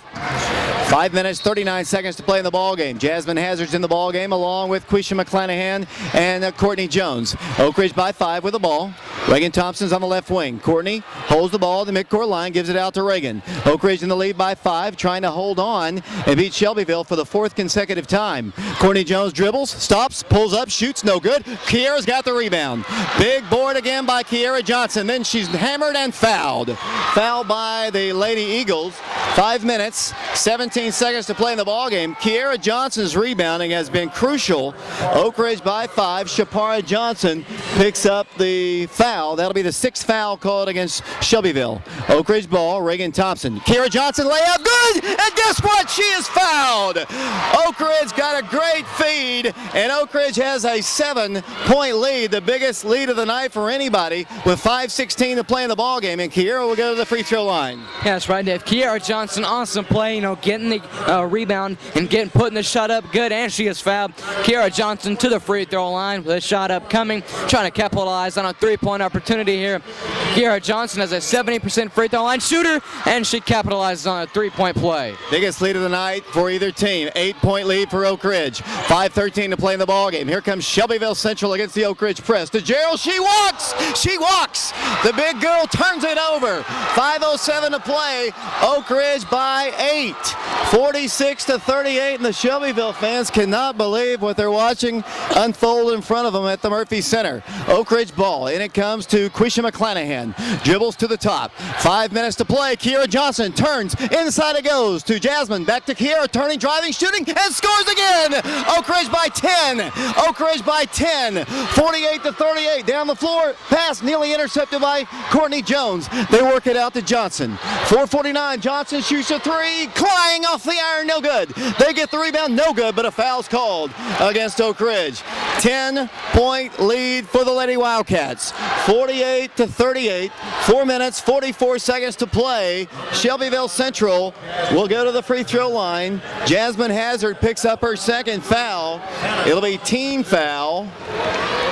5 minutes, 39 seconds to play in the ball game. Jasmine Hazard's in the ball game along with Quisha McClanahan and Courtney Jones. Oak Ridge by 5 with the ball. Reagan Thompson's on the left wing. Courtney holds the ball at the midcourt line, gives it out to Reagan. Oak Ridge in the lead by 5, trying to hold on and beat Shelbyville for the 4th consecutive time. Courtney Jones dribbles, stops, pulls up, shoots, no good. Kiara's got the rebound. Big board again by Kiara Johnson. Then she's hammered and fouled. Fouled by the Lady Eagles. 5 minutes, 17 seconds to play in the ball game. Kiara Johnson's rebounding has been crucial. Oak Ridge by 5. Shapara Johnson picks up the foul. That'll be the 6th foul called against Shelbyville. Oak Ridge ball, Reagan Thompson. Kiara Johnson layup, good! And guess what? She is fouled! Oak Ridge got a great feed, and Oak Ridge has a 7-point lead, the biggest lead of the night for anybody, with 5:16 to play in the ball game. And Kiara will go to the free throw line. Yeah, that's right, Dave. Kiara Johnson, awesome play, you know, getting the rebound and putting the shot up good, and she is fouled. Kiara Johnson to the free throw line with a shot upcoming, trying to capitalize on a 3-point opportunity here. Kiara Johnson has a 70% free throw line shooter, and she capitalizes on a 3-point play. Biggest lead of the night for either team. 8-point lead for Oak Ridge. 5:13 to play in the ball game. Here comes Shelbyville Central against the Oak Ridge press. To Gerald, she walks! She walks! The big girl turns it over. 5:07 to play. Oak Ridge by 8. 46-38, and the Shelbyville fans cannot believe what they're watching unfold in front of them at the Murphy Center. Oak Ridge ball, and it comes to Quisha McClanahan. Dribbles to the top. 5 minutes to play. Kiara Johnson turns. Inside it goes to Jasmine. Back to Kiara, turning, driving, shooting, and scores again! Oak Ridge by 10. Oak Ridge by 10. 48-38. Down the floor. Pass nearly intercepted by Courtney Jones. They work it out to Johnson. 4:49. Johnson shoots a 3. Flying off the iron, no good. They get the rebound, no good, but a foul's called against Oak Ridge. 10-point lead for the Lady Wildcats. 48-38. 4 minutes, 44 seconds to play. Shelbyville Central will go to the free throw line. Jasmine Hazard picks up her 2nd foul. It'll be team foul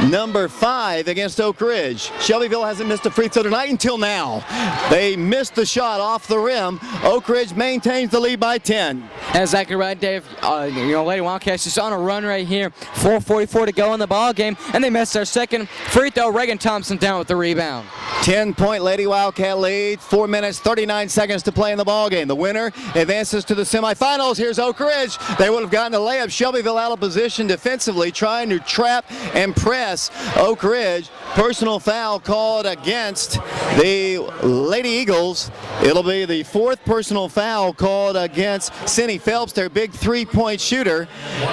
number 5 against Oak Ridge. Shelbyville hasn't missed a free throw tonight until now. They missed the shot off the rim. Oak Ridge maintains the lead by 10. That's exactly right, Dave. Lady Wildcats just on a run right here. 4:44 to go in the ball game, and they missed their 2nd free throw. Reagan Thompson down with the rebound. 10-point Lady Wildcat lead. 4 minutes, 39 seconds to play in the ball game. The winner advances to the semifinals. Here's Oak Ridge. They would have gotten a layup. Shelbyville out of position defensively, trying to trap and press Oak Ridge. Personal foul called against the Lady Eagles. It'll be the 4th personal foul called against Cindy Phelps, their big 3-point shooter.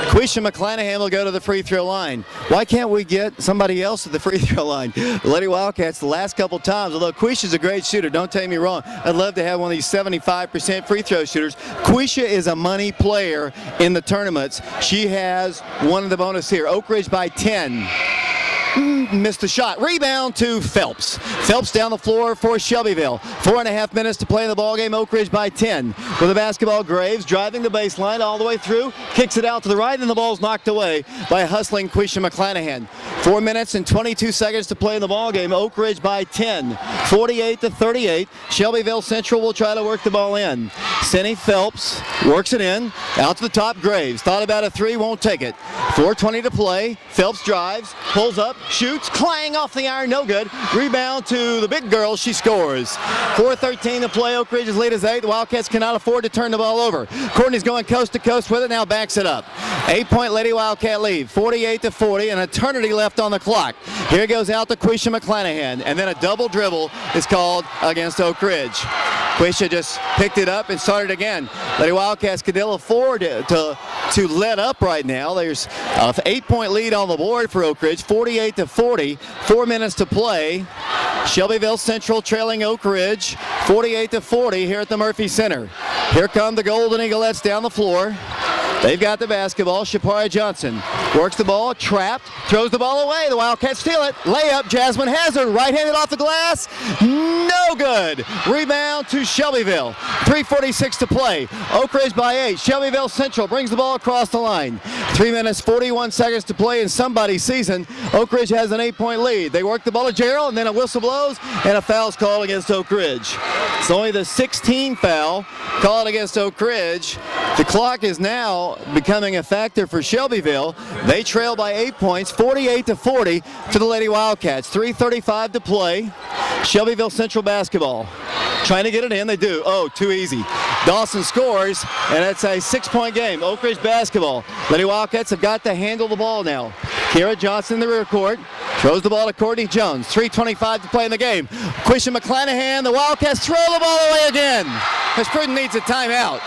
Quisha McClanahan will go to the free throw line. Why can't we get somebody else at the free throw line? The Lady Wildcats the last couple times, although Quisha's a great shooter, don't take me wrong. I'd love to have one of these 75% free throw shooters. Quisha is a money player in the tournaments. She has one of the bonus here. Oak Ridge by 10. Missed the shot. Rebound to Phelps. Phelps down the floor for Shelbyville. 4.5 minutes to play in the ball game. Oak Ridge by 10. with the basketball. Graves driving the baseline all the way through, kicks it out to the right, and the ball's knocked away by hustling Quisha McClanahan. 4 minutes and 22 seconds to play in the ball game. Oak Ridge by 10, 48-38. Shelbyville Central will try to work the ball in. Cindy Phelps works it in, out to the top. Graves thought about a three, won't take it. 4:20 to play. Phelps drives, pulls up, shoots, clang off the iron, no good. Rebound to the big girl, she scores. 4:13 to play. Oak Ridge's lead is 8. The Wildcats cannot afford to turn the ball over. Courtney's going coast to coast with it, now backs it up. 8-point Lady Wildcat lead, 48-40, an eternity left on the clock. Here goes out to Quisha McClanahan, and then a double dribble is called against Oak Ridge. Quisha just picked it up and started again. Lady Wildcats could ill afford to let up right now. There's an 8-point lead on the board for Oak Ridge, 48-40. 4 minutes to play. Shelbyville Central trailing Oak Ridge, 48-40 here at the Murphy Center. Here come the Golden Eaglettes down the floor. They've got the basketball. Shapari Johnson works the ball, trapped, throws the ball away. The Wildcats steal it. Layup, Jasmine Hazard, right-handed off the glass. No good. Rebound to Shelbyville. 3:46 to play. Oak Ridge by 8. Shelbyville Central brings the ball across the line. 3 minutes, 41 seconds to play in somebody's season. Oak Ridge has an 8-point lead. They work the ball to Gerald, and then a whistle blows, and a foul's called against Oak Ridge. It's only the 16th foul called against Oak Ridge. The clock is now becoming a factor for Shelbyville. They trail by 8 points, 48-40 to the Lady Wildcats. 3:35 to play. Shelbyville Central basketball. Trying to get it in, they do. Oh, too easy. Dawson scores, and it's a 6-point game. Oak Ridge basketball. Lady Wildcats have got to handle the ball now. Kira Johnson in the rear court. Throws the ball to Courtney Jones. 3:25 to play in the game. Quisha McClanahan, the Wildcats throw the ball away again. Because Prudden needs a timeout.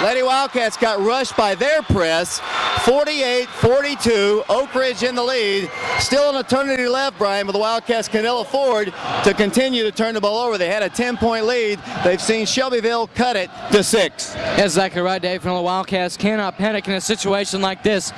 Lady Wildcats got rushed by their press. 48-42, Oak Ridge in the lead. Still an eternity left, Brian, but the Wildcats can ill afford to continue to turn the ball over. They had a 10-point lead. They've seen Shelbyville cut it to 6. Exactly right, Dave. The Wildcats cannot panic in a situation like this.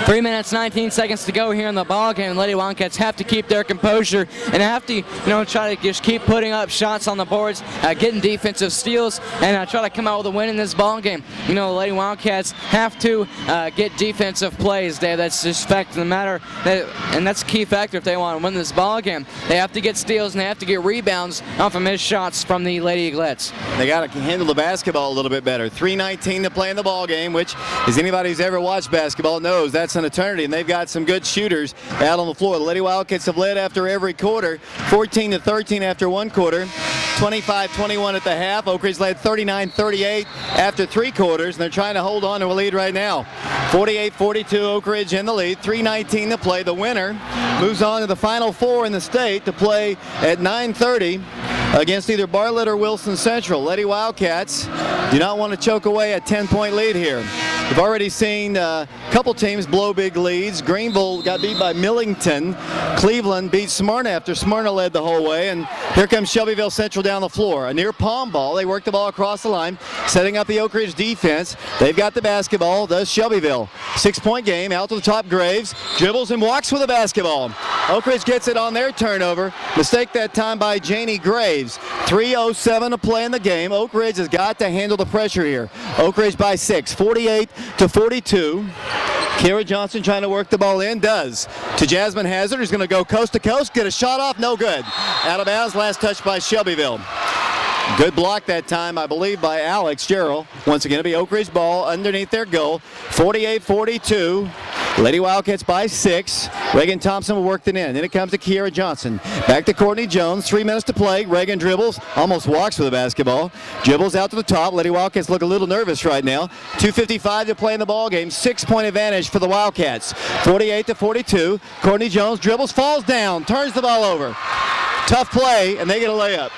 3 minutes, 19 seconds to go here in the ball game. Lady Wildcats have to keep their composure and have to, try to just keep putting up shots on the boards, getting defensive steals, and try to come out with a win in this ball game. The Lady Wildcats have to get defensive plays, Dave. That's just fact of the matter, and that's a key factor if they want to win this ball game. They have to get steals and they have to get rebounds off of missed shots from the Lady Eaglettes. They got to handle the basketball a little bit better. 3:19 to play in the ball game, which, as anybody who's ever watched basketball knows, that's an eternity, and they've got some good shooters out on the floor. The Lady Wildcats have led after every quarter, 14-13 after one quarter, 25-21 at the half. Oak Ridge led 39-38 after 3 quarters, and they're trying to hold on to a lead right now. 48-42, Oak Ridge in the lead, 3:19 to play. The winner moves on to the Final Four in the state to play at 9:30 against either Bartlett or Wilson Central. Lady Wildcats do not want to choke away a 10-point lead here. We've already seen a couple teams blow big leads. Greenville got beat by Millington. Cleveland beat Smyrna after Smyrna led the whole way. And here comes Shelbyville Central down the floor. A near palm ball. They work the ball across the line, setting up the Oak Ridge defense. They've got the basketball, does Shelbyville. 6-point game, out to the top. Graves dribbles and walks with the basketball. Oak Ridge gets it on their turnover. Mistake that time by Janie Graves. 3:07 to play in the game. Oak Ridge has got to handle the pressure here. Oak Ridge by 6, 48-42. Kira Johnson trying to work the ball in, does. To Jasmine Hazard, who's going to go coast to coast, get a shot off, no good. Out of bounds, last touch by Shelbyville. Good block that time, I believe, by Alex Gerald. Once again, it'll be Oak Ridge ball underneath their goal. 48-42. Lady Wildcats by 6. Reagan Thompson will work it in. Then it comes to Kiera Johnson. Back to Courtney Jones. 3 minutes to play. Reagan dribbles. Almost walks with the basketball. Dribbles out to the top. Lady Wildcats look a little nervous right now. 2:55 to play in the ball game. 6-point advantage for the Wildcats. 48-42. Courtney Jones dribbles, falls down, turns the ball over. Tough play, and they get a layup.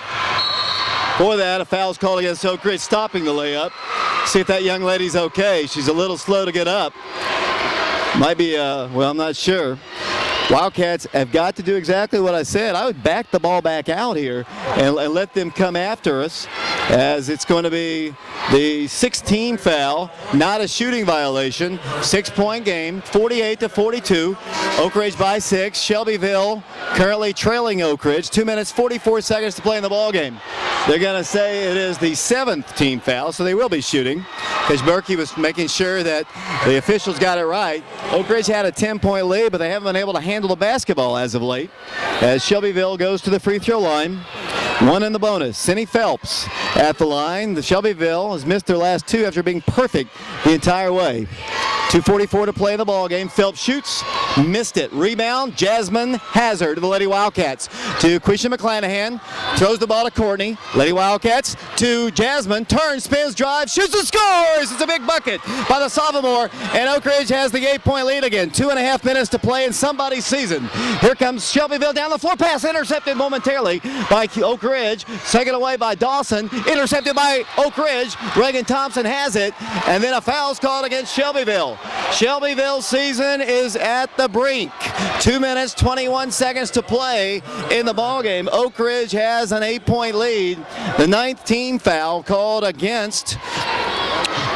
For that, a foul's called against Oak Ridge, stopping the layup. See if that young lady's okay. She's a little slow to get up. Might be, well, I'm not sure. Wildcats have got to do exactly what I said. I would back the ball back out here and let them come after us, as it's going to be the 16 foul, not a shooting violation. 6-point game, 48-42. Oak Ridge by 6. Shelbyville currently trailing Oak Ridge. 2 minutes, 44 seconds to play in the ball game. They're going to say it is the 7th team foul, so they will be shooting, because Burkey was making sure that the officials got it right. Oak Ridge had a 10-point lead, but they haven't been able to handle the basketball as of late, as Shelbyville goes to the free throw line. 1 in the bonus. Cindy Phelps at the line. The Shelbyville has missed their last 2 after being perfect the entire way. 2:44 to play in the ball game. Phelps shoots, missed it. Rebound, Jasmine Hazard, the Lady Wildcats. To Quisha McClanahan, throws the ball to Courtney. Lady Wildcats to Jasmine, turns, spins, drives, shoots and scores! It's a big bucket by the sophomore, and Oak Ridge has the 8-point lead again. 2.5 minutes to play in somebody's season. Here comes Shelbyville down the floor, pass intercepted momentarily by Oak Ridge, taken away by Dawson, intercepted by Oak Ridge. Reagan Thompson has it, and then a foul's called against Shelbyville. Shelbyville's season is at the brink. 2 minutes, 21 seconds to play in the ball game. Oak Ridge has an 8-point lead. The 9th team foul called against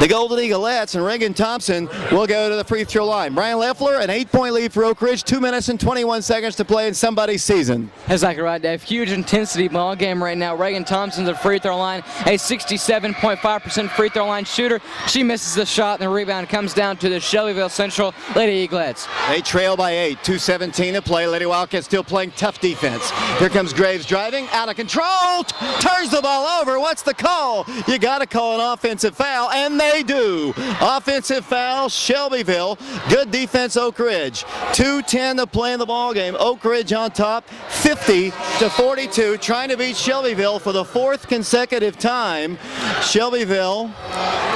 the Golden Eaglettes, and Reagan Thompson will go to the free throw line. Brian Leffler, an 8-point lead for Oak Ridge. 2 minutes and 21 seconds to play in somebody's season. Exactly right, Dave. Huge intensity ball game right now. Reagan Thompson's at the free throw line, a 67.5% free throw line shooter. She misses the shot, and the rebound comes down to the Shelbyville Central Lady Eaglettes. They trail by 8, 2:17 to play. Lady Wildcats still playing tough defense. Here comes Graves driving, out of control, turns the ball over. What's the call? You got to call an offensive foul, and they do. Offensive foul, Shelbyville. Good defense, Oak Ridge. 2:10 to play in the ball game. Oak Ridge on top, 50-42, trying to beat Shelbyville for the 4th consecutive time. Shelbyville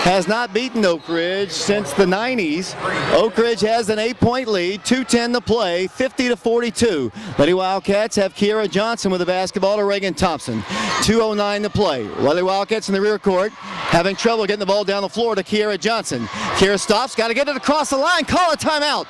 has not beaten Oak Ridge since the 90s. Oak Ridge has an 8-point lead, 2:10 to play, 50-42. Lady Wildcats have Kiera Johnson with the basketball to Reagan Thompson. 2:09 to play. Lady Wildcats in the rear court, having trouble getting the ball down the floor to Kiera Johnson. Kiera stops, got to get it across the line, call a timeout.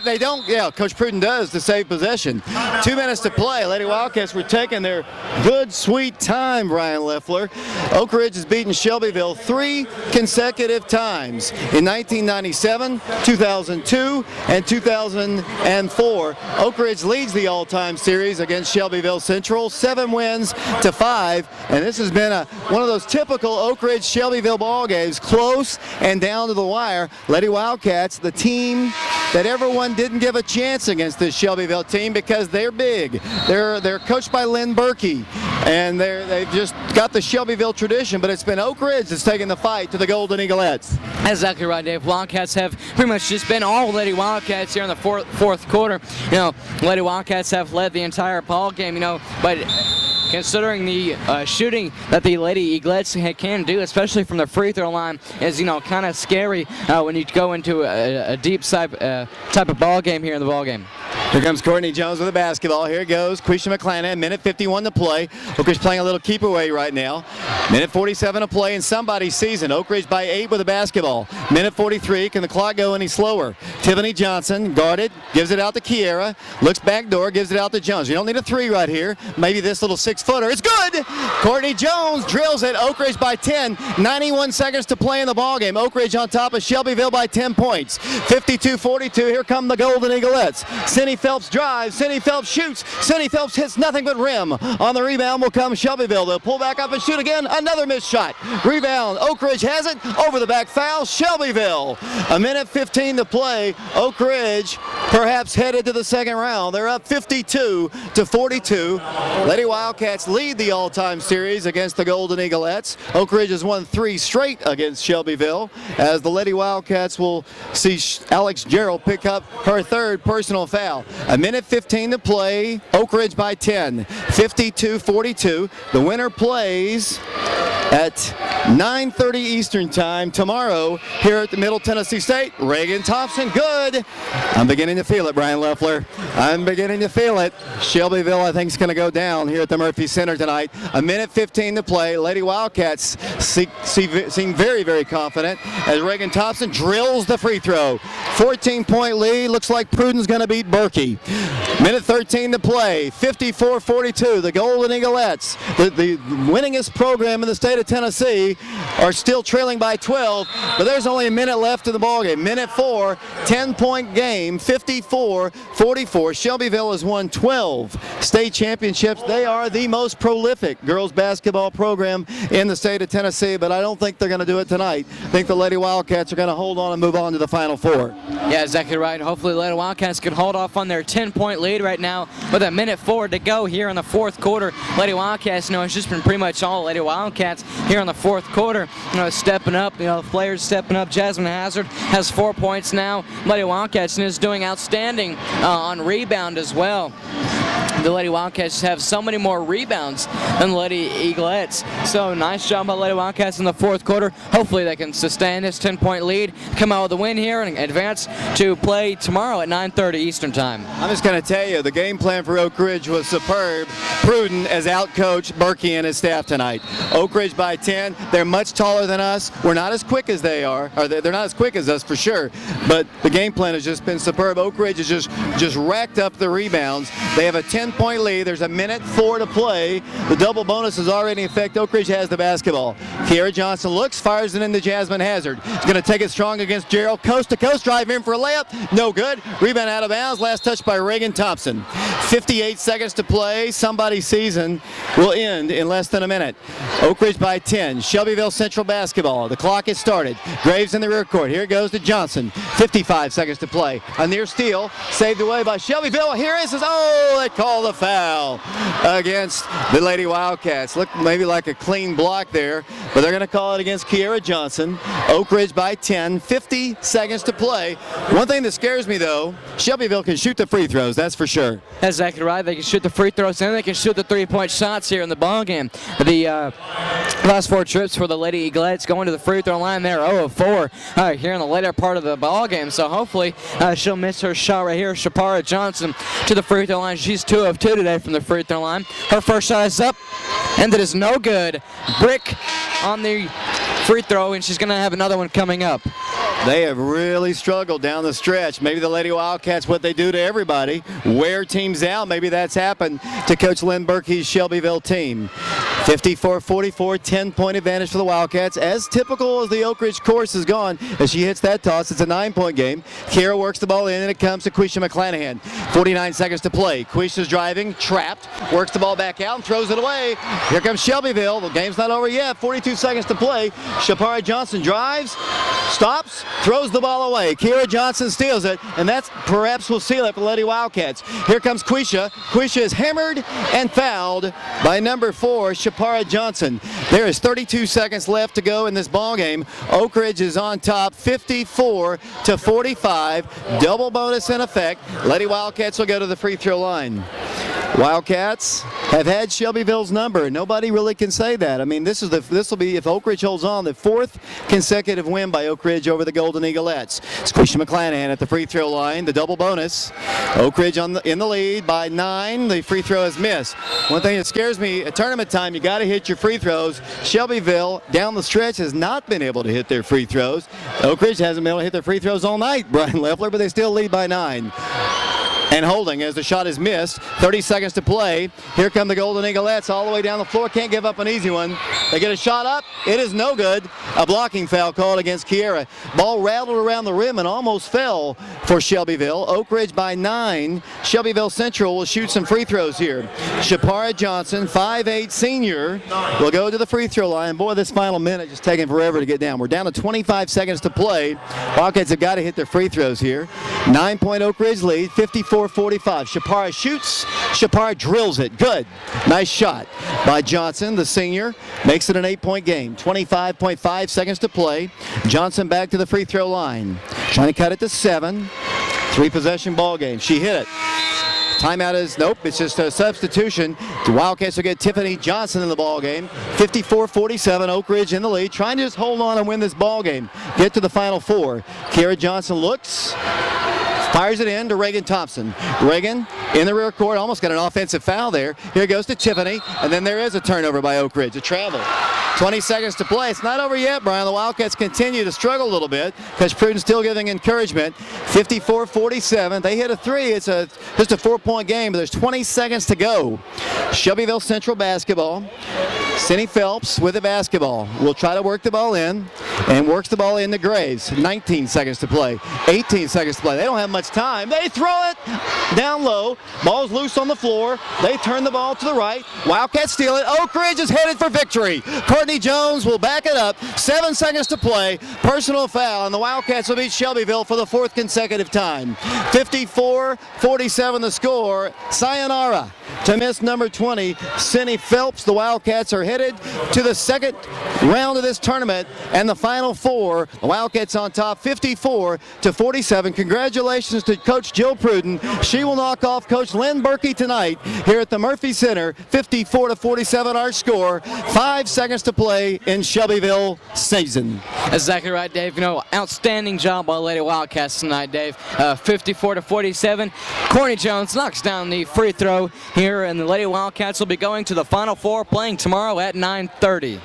They don't, Coach Prudden does to save possession. 2 minutes to play. Lady Wildcats were taking their good, sweet time, Brian Leffler. Oak Ridge has beaten Shelbyville 3 consecutive times in 1997, 2002, and 2004. Oak Ridge leads the all-time series against Shelbyville Central, 7 wins to 5, and this has been one of those typical Oak Ridge Shelbyville ball games, close and down to the wire. Lady Wildcats, the team that everyone didn't give a chance against this Shelbyville team because they're big. They're coached by Lynn Burkey, and they've just got the Shelbyville tradition, but it's been Oak Ridge that's taking the fight to the Golden Eaglettes. Exactly right, Dave. Wildcats have pretty much just been all Lady Wildcats here in the fourth quarter. Lady Wildcats have led the entire ball game, but considering the shooting that the Lady Eaglettes can do, especially from the free throw line, is kind of scary when you go into a deep type of ball game here in the ball game. Here comes Courtney Jones with the basketball. Here goes Quisha McClanahan. Minute 51 to play. Oak Ridge playing a little keep away right now. Minute 47 to play in somebody's season. Oak Ridge by 8 with the basketball. Minute 43. Can the clock go any slower? Tiffany Johnson guarded, gives it out to Kiera. Looks back door, gives it out to Jones. You don't need a 3 right here. Maybe this little 6-footer. It's good! Courtney Jones drills it. Oak Ridge by 10. 91 seconds to play in the ball game. Oak Ridge on top of Shelbyville by 10 points. 52-42. Here come the Golden Eaglettes. Cindy Phelps drives. Cindy Phelps shoots. Cindy Phelps hits nothing but rim. On the rebound will come Shelbyville. They'll pull back up and shoot again. Another missed shot. Rebound. Oak Ridge has it. Over the back foul. Shelbyville. A minute 15 to play. Oak Ridge perhaps headed to the second round. They're up 52-42. Lady Wildcats lead the all-time series against the Golden Eaglettes. Oak Ridge has won 3 straight against Shelbyville, as the Lady Wildcats will see Alex Gerald pick up her 3rd personal foul. A minute 15 to play. Oak Ridge by 10. 52-42. The winner plays at 9:30 Eastern Time tomorrow here at the Middle Tennessee State. Reagan Thompson, good. I'm beginning to feel it, Brian Leffler. I'm beginning to feel it. Shelbyville, I think, is going to go down here at the Murphy Center tonight. A minute 15 to play. Lady Wildcats seem very, very confident as Reagan Thompson drills the free throw. 14-point lead. Looks like Prudden's going to beat Burkey. Burkey. Minute 13 to play, 54-42. The Golden Eaglettes, the winningest program in the state of Tennessee, are still trailing by 12, but there's only a minute left in the ballgame. Minute 4, 10-point game, 54-44. Shelbyville has won 12 state championships. They are the most prolific girls basketball program in the state of Tennessee, but I don't think they're going to do it tonight. I think the Lady Wildcats are going to hold on and move on to the Final Four. Yeah, exactly right. Hopefully the Lady Wildcats can hold off on their 10-point lead right now with a minute 4 to go here in the fourth quarter. Lady Wildcats, it's just been pretty much all Lady Wildcats here in the fourth quarter. Stepping up, players stepping up. Jasmine Hazard has 4 points now. Lady Wildcats is doing outstanding on rebound as well. The Lady Wildcats have so many more rebounds than the Lady Eaglettes. So nice job by Lady Wildcats in the fourth quarter. Hopefully they can sustain this 10-point lead, come out with a win here, and advance to play tomorrow at 9:30 Eastern Time. I'm just going to tell you, the game plan for Oak Ridge was superb. Prudden has outcoached Burkey and his staff tonight. Oak Ridge by 10. They're much taller than us. We're not as quick as they are, or they're not as quick as us for sure, but the game plan has just been superb. Oak Ridge has just racked up the rebounds. They have a 10-point lead. There's a minute 4 to play. The double bonus is already in effect. Oak Ridge has the basketball. Kiera Johnson looks, fires it into Jasmine Hazard. She's going to take it strong against Gerald. Coast to coast, drive in for a layup. No good. Rebound out of bounds. Last touch by Reagan Thompson. 58 seconds to play. Somebody's season will end in less than a minute. Oak Ridge by 10. Shelbyville Central basketball. The clock has started. Graves in the rear court. Here it goes to Johnson. 55 seconds to play. A near steal. Saved away by Shelbyville. Here it is. Oh, they call the foul against the Lady Wildcats. Looked maybe like a clean block there, but they're going to call it against Kiera Johnson. Oak Ridge by 10. 50 seconds to play. One thing that scares me, though, Shelbyville can shoot the free throws. That's for sure. That's exactly right. They can shoot the free throws and they can shoot the 3-point shots here in the ball game. The last 4 trips for the Lady Eaglettes going to the free throw line there, 0 of 4 here in the later part of the ball game. So hopefully she'll miss her shot right here. Shapara Johnson to the free throw line. She's 2 of 2 today from the free throw line. Her first shot is up, and it is no good. Brick on the free throw, and she's going to have another one coming up. They have really struggled down the stretch. Maybe the Lady Wildcats, what they do to everybody, wear teams out. Maybe that's happened to Coach Lynn Burkey's Shelbyville team. 54-44, 10-point advantage for the Wildcats. As typical as the Oak Ridge course has gone, as she hits that toss, it's a 9-point game. Kiera works the ball in, and it comes to Quisha McClanahan. 49 seconds to play. Quisha's driving, trapped, works the ball back out and throws it away. Here comes Shelbyville. The game's not over yet. 42 seconds to play. Shapara Johnson drives, stops, throws the ball away. Kiera Johnson steals it, and that's perhaps will seal it for the Lady Wildcats. Here comes Quisha. Quisha is hammered and fouled by number 4, Shapara Johnson. There is 32 seconds left to go in this ball game. Oak Ridge is on top, 54-45. Double bonus in effect. Lady Wildcats will go to the free throw line. Wildcats have had Shelbyville's number. Nobody really can say that. I mean, this will be, if Oak Ridge holds on, the 4th consecutive win by Oak Ridge over the Golden Eaglettes. It's Quisha McClanahan at the free throw line. The double bonus. Oak Ridge in the lead by 9. The free throw is missed. One thing that scares me at tournament time, you got to hit your free throws. Shelbyville down the stretch has not been able to hit their free throws. Oak Ridge hasn't been able to hit their free throws all night, Brian Leffler, but they still lead by 9. And holding as the shot is missed. 30 seconds to play. Here come the Golden Eaglettes all the way down the floor. Can't give up an easy one. They get a shot up. It is no good. A blocking foul called against Kiera. Ball rattled around the rim and almost fell for Shelbyville. Oak Ridge by 9. Shelbyville Central will shoot some free throws here. Shapara Johnson, 5'8" senior, will go to the free throw line. Boy, this final minute just taking forever to get down. We're down to 25 seconds to play. Wildcats have got to hit their free throws here. 9-point Oak Ridge lead, 54-45. Shapara shoots. Shapara drills it. Good. Nice shot by Johnson, the senior. Makes it an 8-point game. 25.5 seconds to play. Johnson back to the free throw line. Trying to cut it to 7. 3-possession ball game. She hit it. Timeout is, nope, it's just a substitution. The Wildcats will get Tiffany Johnson in the ball game. 54-47, Oak Ridge in the lead, trying to just hold on and win this ball game. Get to the Final Four. Kiera Johnson looks, fires it in to Reagan Thompson. Reagan in the rear court, almost got an offensive foul there. Here goes to Tiffany, and then there is a turnover by Oak Ridge, a travel. 20 seconds to play. It's not over yet, Brian. The Wildcats continue to struggle a little bit. Coach Prudden still giving encouragement. 54-47. They hit a three. It's just a 4-point game, but there's 20 seconds to go. Shelbyville Central basketball. Cindy Phelps with the basketball will try to work the ball in and works the ball into Graves. 19 seconds to play. 18 seconds to play. They don't have much time. They throw it down low. Ball's loose on the floor. They turn the ball to the right. Wildcats steal it. Oak Ridge is headed for victory. Courtney Jones will back it up. 7 seconds to play. Personal foul, and the Wildcats will beat Shelbyville for the 4th consecutive time. 54-47 the score. Sayonara to miss number 20, Cindy Phelps. The Wildcats are headed to the 2nd round of this tournament and the Final Four. The Wildcats on top 54-47. Congratulations to Coach Jill Prudden. She will knock off Coach Lynn Burkey tonight here at the Murphy Center. 54-47 our score. 5 seconds to play in Shelbyville season. Exactly right, Dave. You know, outstanding job by the Lady Wildcats tonight, Dave. 54-47. Courtney Jones knocks down the free throw here, and the Lady Wildcats will be going to the Final Four, playing tomorrow at 9:30.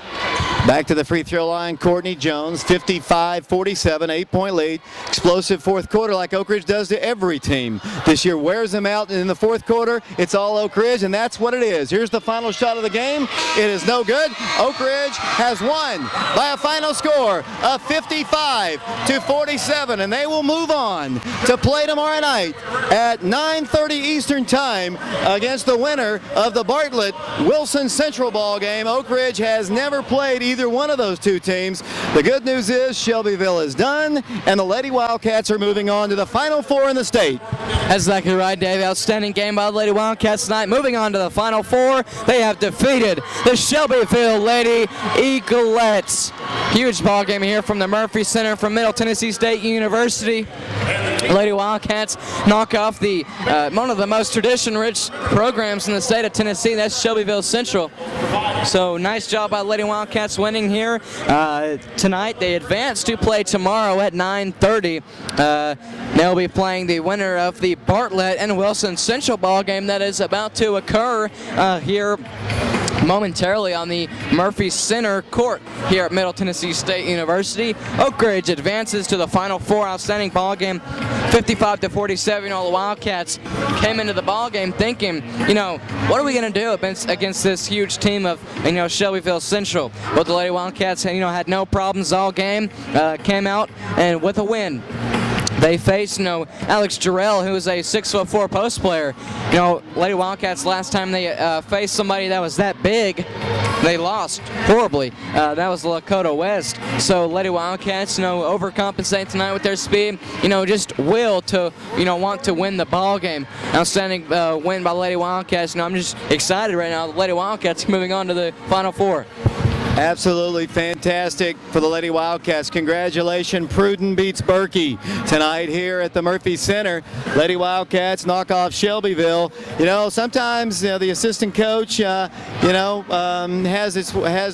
Back to the free throw line, Courtney Jones, 55-47, 8-point lead. Explosive fourth quarter like Oak Ridge does to every team. This year wears them out, and in the fourth quarter, it's all Oak Ridge, and that's what it is. Here's the final shot of the game. It is no good. Oak Ridge has won by a final score of 55-47, and they will move on to play tomorrow night at 9:30 Eastern Time against the winner of the Bartlett-Wilson Central ball game. Oak Ridge has never played either one of those two teams. The good news is Shelbyville is done, and the Lady Wildcats are moving on to the Final Four in the state. That's exactly right, Dave. Outstanding game by the Lady Wildcats tonight. Moving on to the Final Four, they have defeated the Shelbyville Lady Eaglettes. Huge ball game here from the Murphy Center from Middle Tennessee State University. Lady Wildcats knock off the one of the most tradition-rich programs in the state of Tennessee. That's Shelbyville Central. So nice job by Lady Wildcats winning here tonight. They advance to play tomorrow at 9:30. They'll be playing the winner of the Bartlett and Wilson Central ball game that is about to occur here momentarily on the Murphy Center court here at Middle Tennessee State University. Oak Ridge advances to the Final Four. Outstanding ball game, 55-47. All the Wildcats came into the ball game thinking, you know, what are we going to do against this huge team of, you know, Shelbyville Central? But the Lady Wildcats, you know, had no problems all game. Came out and with a win. They faced, you know, Alex Jarrell, who is a 6'4" post player. You know, Lady Wildcats last time they faced somebody that was that big, they lost horribly. That was Lakota West. So Lady Wildcats, you know, overcompensate tonight with their speed. You know, just will to, you know, want to win the ball game. Outstanding win by Lady Wildcats. You know, I'm just excited right now. The Lady Wildcats are moving on to the Final Four. Absolutely fantastic for the Lady Wildcats. Congratulations, Prudden beats Burkey tonight here at the Murphy Center. Lady Wildcats knock off Shelbyville. You know, sometimes, you know, the assistant coach, has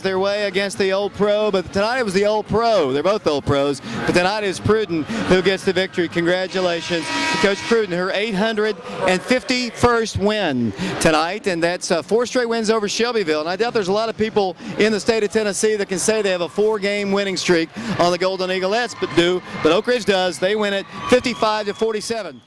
their way against the old pro, but tonight it was the old pro. They're both old pros, but tonight is Prudden who gets the victory. Congratulations to Coach Prudden, her 851st win tonight, and that's 4 straight wins over Shelbyville. And I doubt there's a lot of people in the state of Tennessee that can say they have a 4-game winning streak on the Golden Eaglettes, but Oak Ridge does. They win it 55-47.